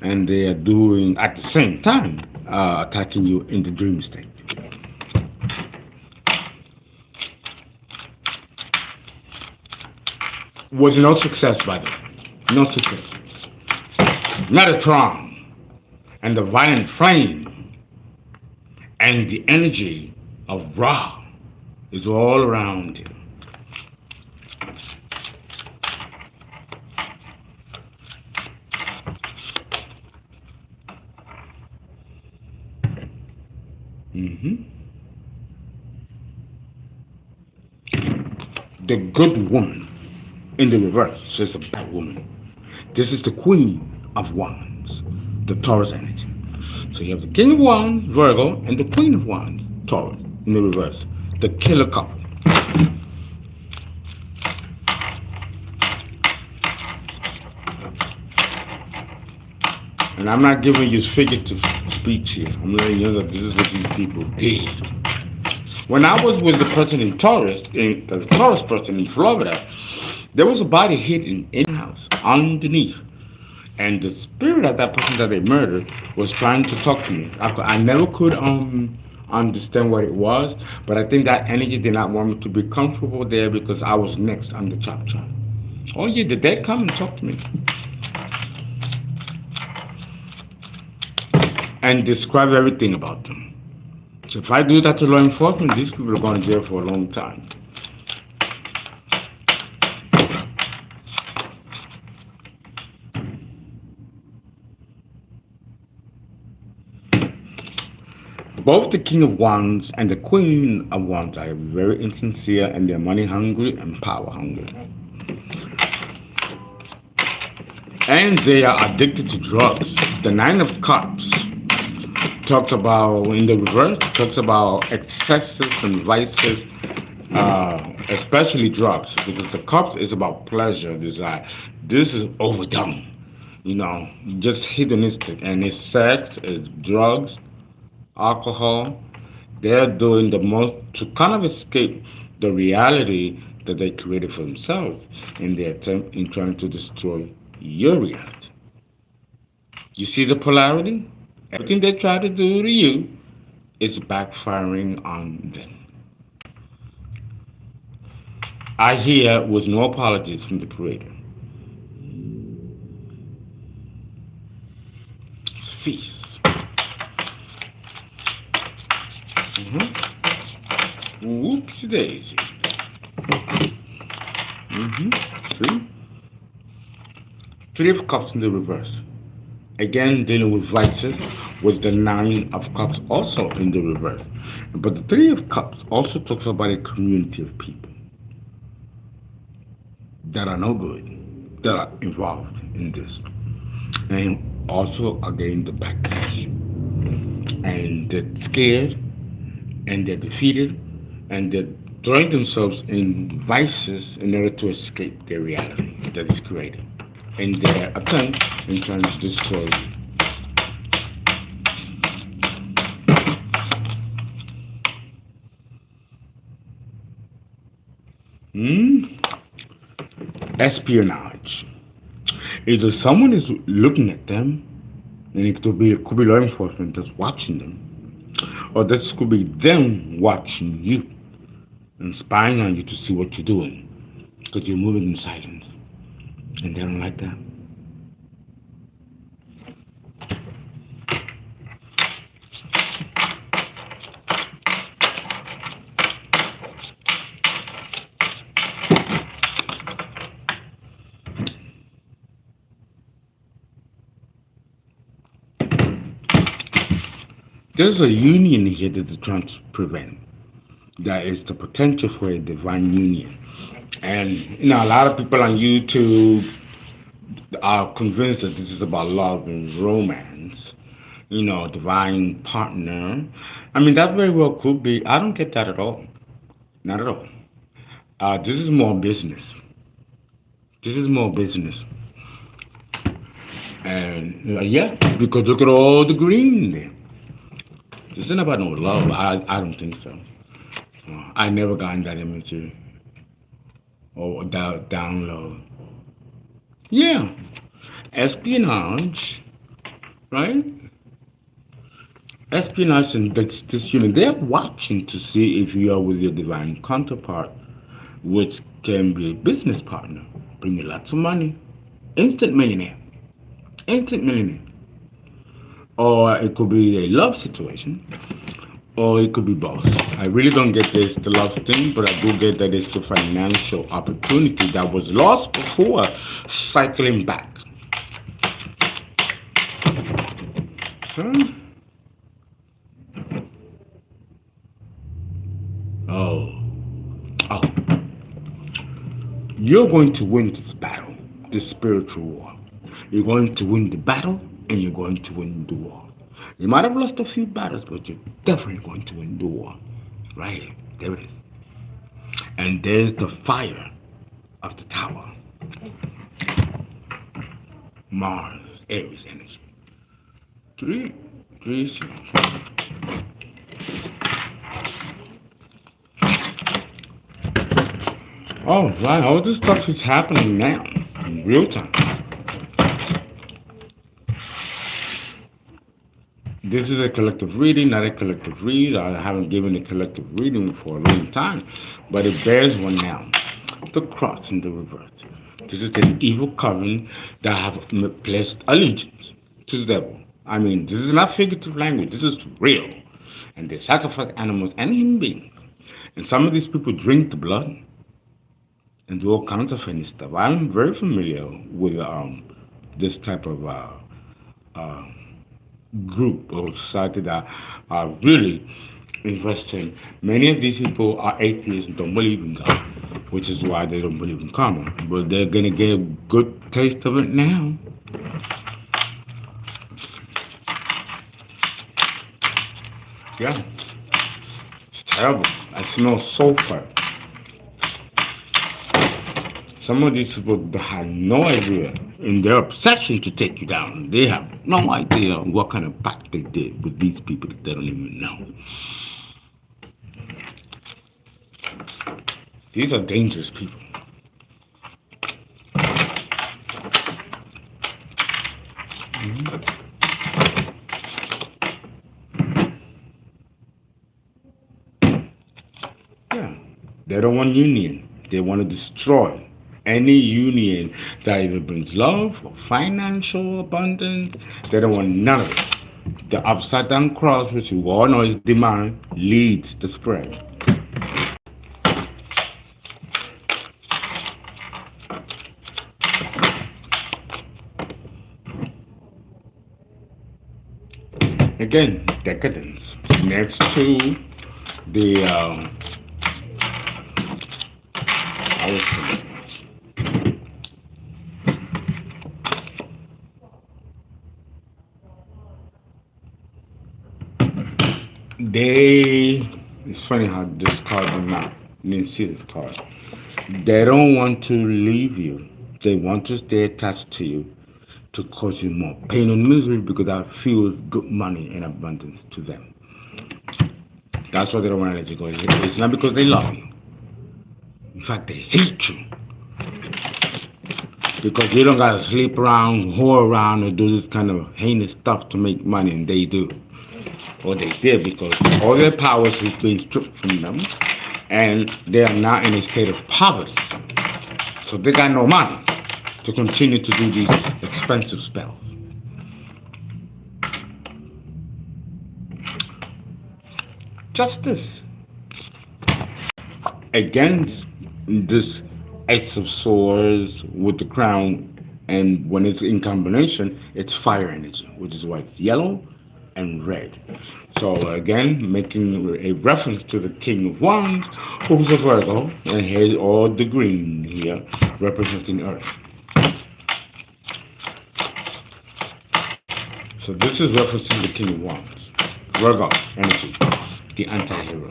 and they are doing at the same time attacking you in the dream state. Was no success by them. No success. Metatron and the violent flame and the energy of Ra is all around you. Mm-hmm. The good woman in the reverse is a bad woman. This is the queen of wands, the Taurus energy. So you have the king of wands, Virgo, and the queen of wands, Taurus, in the reverse. The killer couple. And I'm not giving you figurative speech here. I'm letting you know that this is what these people did. When I was with the person in Taurus, the Taurus person in Florida, there was a body hidden in the house, underneath. And the spirit of that person that they murdered was trying to talk to me. I never could understand what it was, but I think that energy did not want me to be comfortable there because I was next on the chop chop. Oh yeah, the dead come and talk to me. And describe everything about them. So if I do that to law enforcement, these people are going to jail for a long time. Both the King of Wands and the Queen of Wands are very insincere and they're money hungry and power hungry. And they are addicted to drugs. The Nine of Cups talks about, in the reverse, talks about excesses and vices, especially drugs, because the cups is about pleasure, desire. This is overdone, just hedonistic, and it's sex, it's drugs, alcohol. They're doing the most to kind of escape the reality that they created for themselves in their attempt in trying to destroy your reality. You see the polarity? Everything they try to do to you is backfiring on them. I hear with no apologies from the Creator. Feast. Whoopsie daisy. See? Three of Cups in the reverse. Again, dealing with vices with the Nine of Cups also in the reverse. But the Three of Cups also talks about a community of people that are no good, that are involved in this. And also, again, the backlash. And they're scared, and they're defeated, and they're throwing themselves in vices in order to escape their reality that is created. In their attempt in trying to destroy you. Espionage. Either someone is looking at them, and it could be law enforcement that's watching them, or this could be them watching you and spying on you to see what you're doing, because you're moving in silence, and they don't like that. There's a union here that they're trying to prevent. That is the potential for a divine union. And a lot of people on YouTube are convinced that this is about love and romance, divine partner. I mean, that very well could be. I don't get that at all. Not at all. This is more business. This is more business. And yeah, because look at all the green there. This isn't about no love. I don't think so. I never got in that imagery or download. Yeah, espionage, right? Espionage and this unit, they're watching to see if you are with your divine counterpart, which can be a business partner, bring you lots of money, instant millionaire, instant millionaire. Or it could be a love situation, or it could be both. I really don't get this, the love thing, but I do get that it's the financial opportunity that was lost before cycling back. Huh? Oh. Oh. You're going to win this battle, this spiritual war. You're going to win the battle and you're going to win the war. You might have lost a few battles, but you're definitely going to win the war. Right, there it is. And there's the fire of the tower. Mars, Aries energy. Three. Oh, right, all this stuff is happening now, in real time. This is a collective reading, not a collective read. I haven't given a collective reading for a long time, but it bears one now. The cross in the reverse. This is an evil coven that have pledged allegiance to the devil. I mean, this is not figurative language. This is real. And they sacrifice animals and human beings. And some of these people drink the blood and do all kinds of funny stuff. I'm very familiar with this type of group or society that are really investing. Many of these people are atheists and don't believe in God, which is why they don't believe in karma. But they're gonna get a good taste of it now. Yeah, it's terrible. I smell sulfur. Some of these people have no idea, in their obsession to take you down, they have no idea what kind of pact they did with these people that they don't even know. These are dangerous people. Yeah, they don't want union. They want to destroy any union that either brings love or financial abundance. They don't want none of it. The upside down cross, which you all know is demand, leads the spread. Again, decadence. Next to the it's funny how this card did not, you didn't see this card. They don't want to leave you. They want to stay attached to you to cause you more pain and misery because that fuels good money and abundance to them. That's why they don't want to let you go. It's not because they love you. In fact, they hate you. Because you don't gotta sleep around, whore around, or do this kind of heinous stuff to make money, and they do. Or they did, because all their powers is being stripped from them, and they are now in a state of poverty. So they got no money to continue to do these expensive spells. Justice against this Ace of Swords with the crown, and when it's in combination, it's fire energy, which is why it's yellow and red. So again, making a reference to the King of Wands, who's a Virgo, and here's all the green here representing Earth. So this is referencing the King of Wands, Virgo energy, the anti-hero.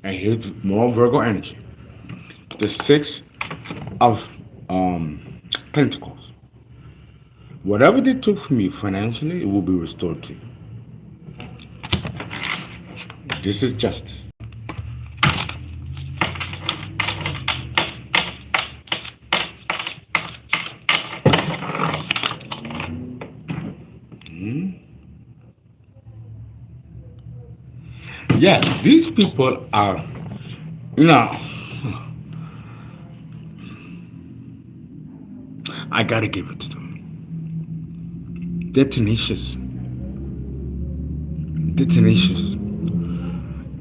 And here's more Virgo energy. The Six of Pentacles. Whatever they took from you financially, it will be restored to you. This is justice. Yes, these people are, you know, I gotta give it to them. They're tenacious. They're tenacious.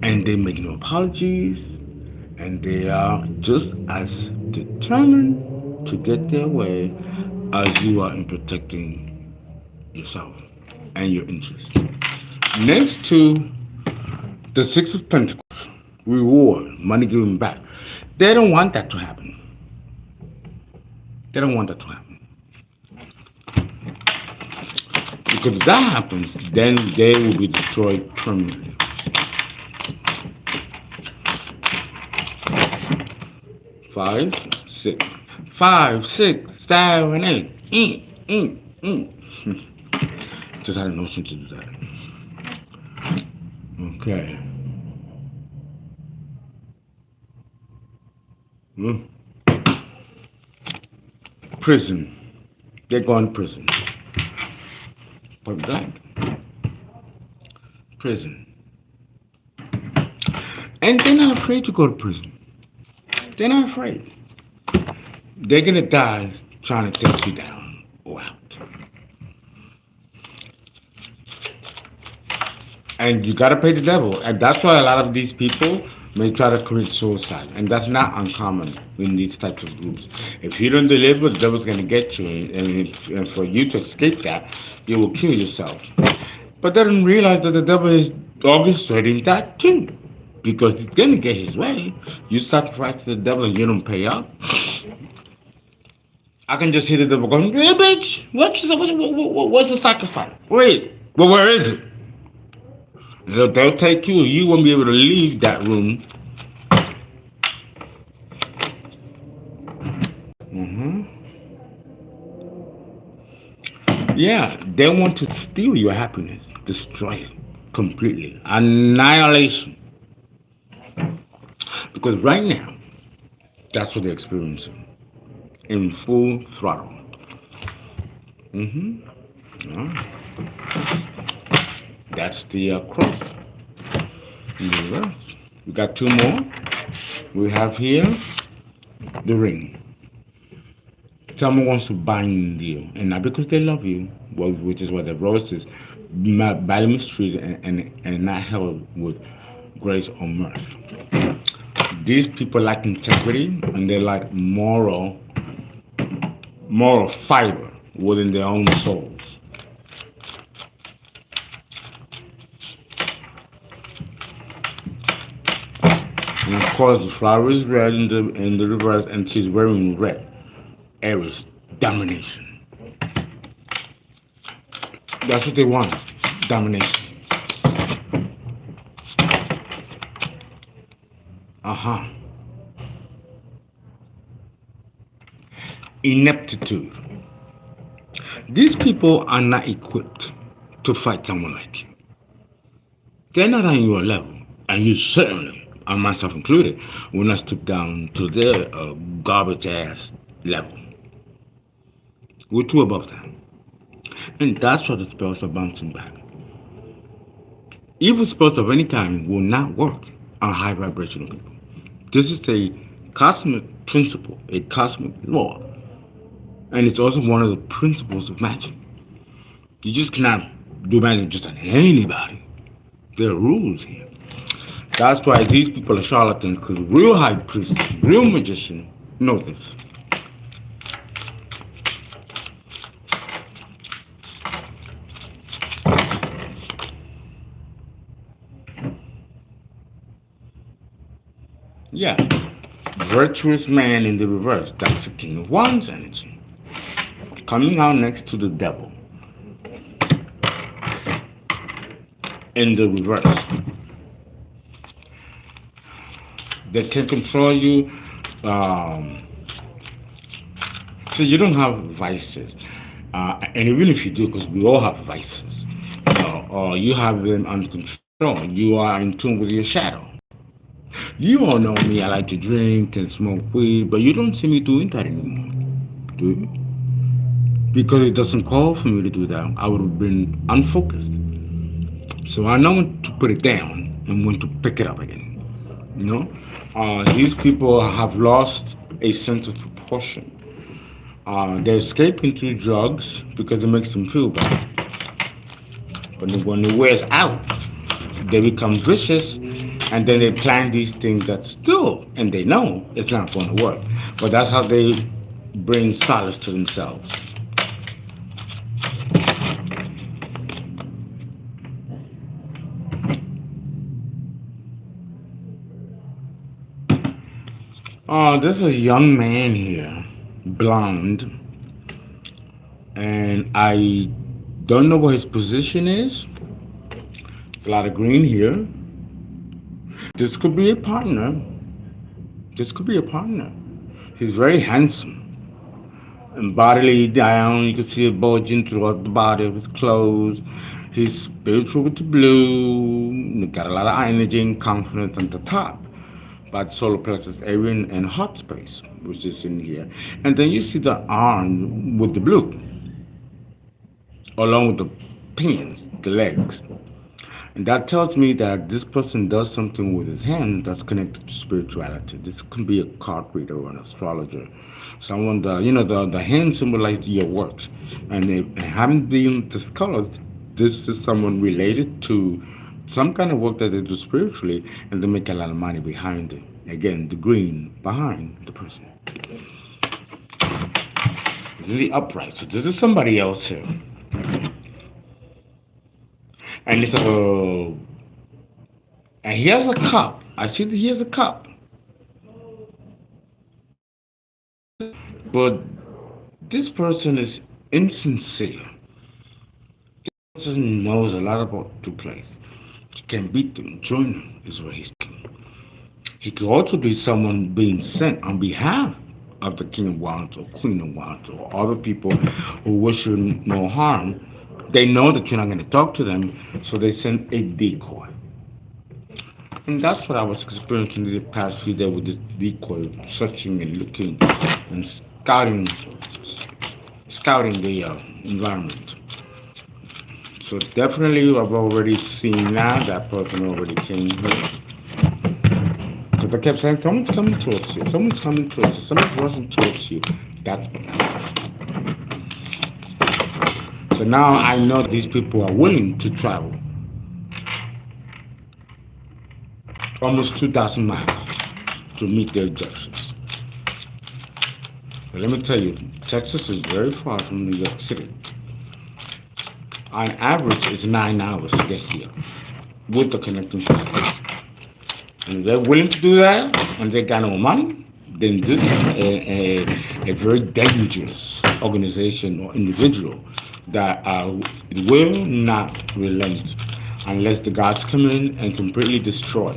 And they make no apologies. And they are just as determined to get their way as you are in protecting yourself and your interests. Next to the Six of Pentacles, reward, money given back. They don't want that to happen. They don't want that to happen. Because if that happens, then they will be destroyed permanently. Five, six, 5, 6, 7, 8. Just had a notion to do that. Okay. Prison. They're going to prison. Point blank. Prison. And they're not afraid to go to prison. They're not afraid. They're going to die trying to take you down or out. And you got to pay the devil. And that's why a lot of these people may try to commit suicide. And that's not uncommon in these types of groups. If you don't deliver, the devil's going to get you. And for you to escape that, you will kill yourself. But they don't realize that the devil is orchestrating that too. Because he's going to get his way. You sacrifice to the devil and you don't pay up. I can just hear the devil going, hey, bitch, what's the sacrifice? Wait, well, where is it? They'll take you. You won't be able to leave that room. Yeah, they want to steal your happiness, destroy it completely. Annihilation. Because right now, that's what they're experiencing. In full throttle. That's the cross. In the reverse. We got two more. We have here the ring. Someone wants to bind you, and not because they love you, which is what the rose is, by the mysteries and not held with grace or mirth. These people lack integrity and they lack moral fiber within their own souls. And of course, the flower is red in the reverse, and she's wearing red. Aries, domination. That's what they want, domination. Ineptitude. These people are not equipped to fight someone like you. They're not on your level, and you certainly, and myself included, will not stoop down to their garbage ass level. We're too above that. And that's why the spells are bouncing back. Evil spells of any kind will not work on high vibrational people. This is a cosmic principle, a cosmic law. And it's also one of the principles of magic. You just cannot do magic just on anybody. There are rules here. That's why these people are charlatans, because real high priests, real magicians know this. Yeah, virtuous man in the reverse. That's the King of Wands energy. Coming out next to the devil in the reverse. They can control you. Um, so you don't have vices. And even if you do, because we all have vices, or you have them under control, you are in tune with your shadow. You all know me, I like to drink and smoke weed, but you don't see me doing that anymore, do you? Because it doesn't call for me to do that. I would have been unfocused. So I know when to put it down and when to pick it up again. You know, these people have lost a sense of proportion. They're escaping through drugs because it makes them feel better. But when it wears out, they become vicious, and then they plan these things that still, and they know it's not going to work. But that's how they bring solace to themselves. There's a young man here, blonde, and I don't know what his position is. There's a lot of green here. This could be a partner. This could be a partner. He's very handsome. And bodily down, you can see it bulging throughout the body of his clothes. He's spiritual with the blue. He got a lot of energy and confidence on the top by the solar plexus area and heart space, which is in here. And then you see the arm with the blue, along with the pins, the legs. And that tells me that this person does something with his hand that's connected to spirituality. This can be a card reader or an astrologer. Someone that, the hand symbolizes your work. And if having been discolored, this is someone related to some kind of work that they do spiritually, and they make a lot of money behind it. Again, the green behind the person. This is the upright. So this is somebody else here. And it's a, and he has a cup. I see that he has a cup. But this person is insincere. This person knows a lot about the place. He can beat them, join them, is what he's doing. He could also be someone being sent on behalf of the King of Wands or Queen of Wands or other people who wish you no harm. They know that you're not going to talk to them, so they send a decoy. And that's what I was experiencing the past few days with this decoy, searching and looking and scouting the environment. So definitely I've already seen now that person already came here. Because I kept saying, someone's coming towards you, someone's coming towards you, someone's rushing towards you. That's what happened. So now I know these people are willing to travel almost 2,000 miles to meet their objectives. But let me tell you, Texas is very far from New York City. On average, it's 9 hours to get here with the connecting flights. And if they're willing to do that, and they got no money, then this is a very dangerous organization or individual that will not relent unless the gods come in and completely destroy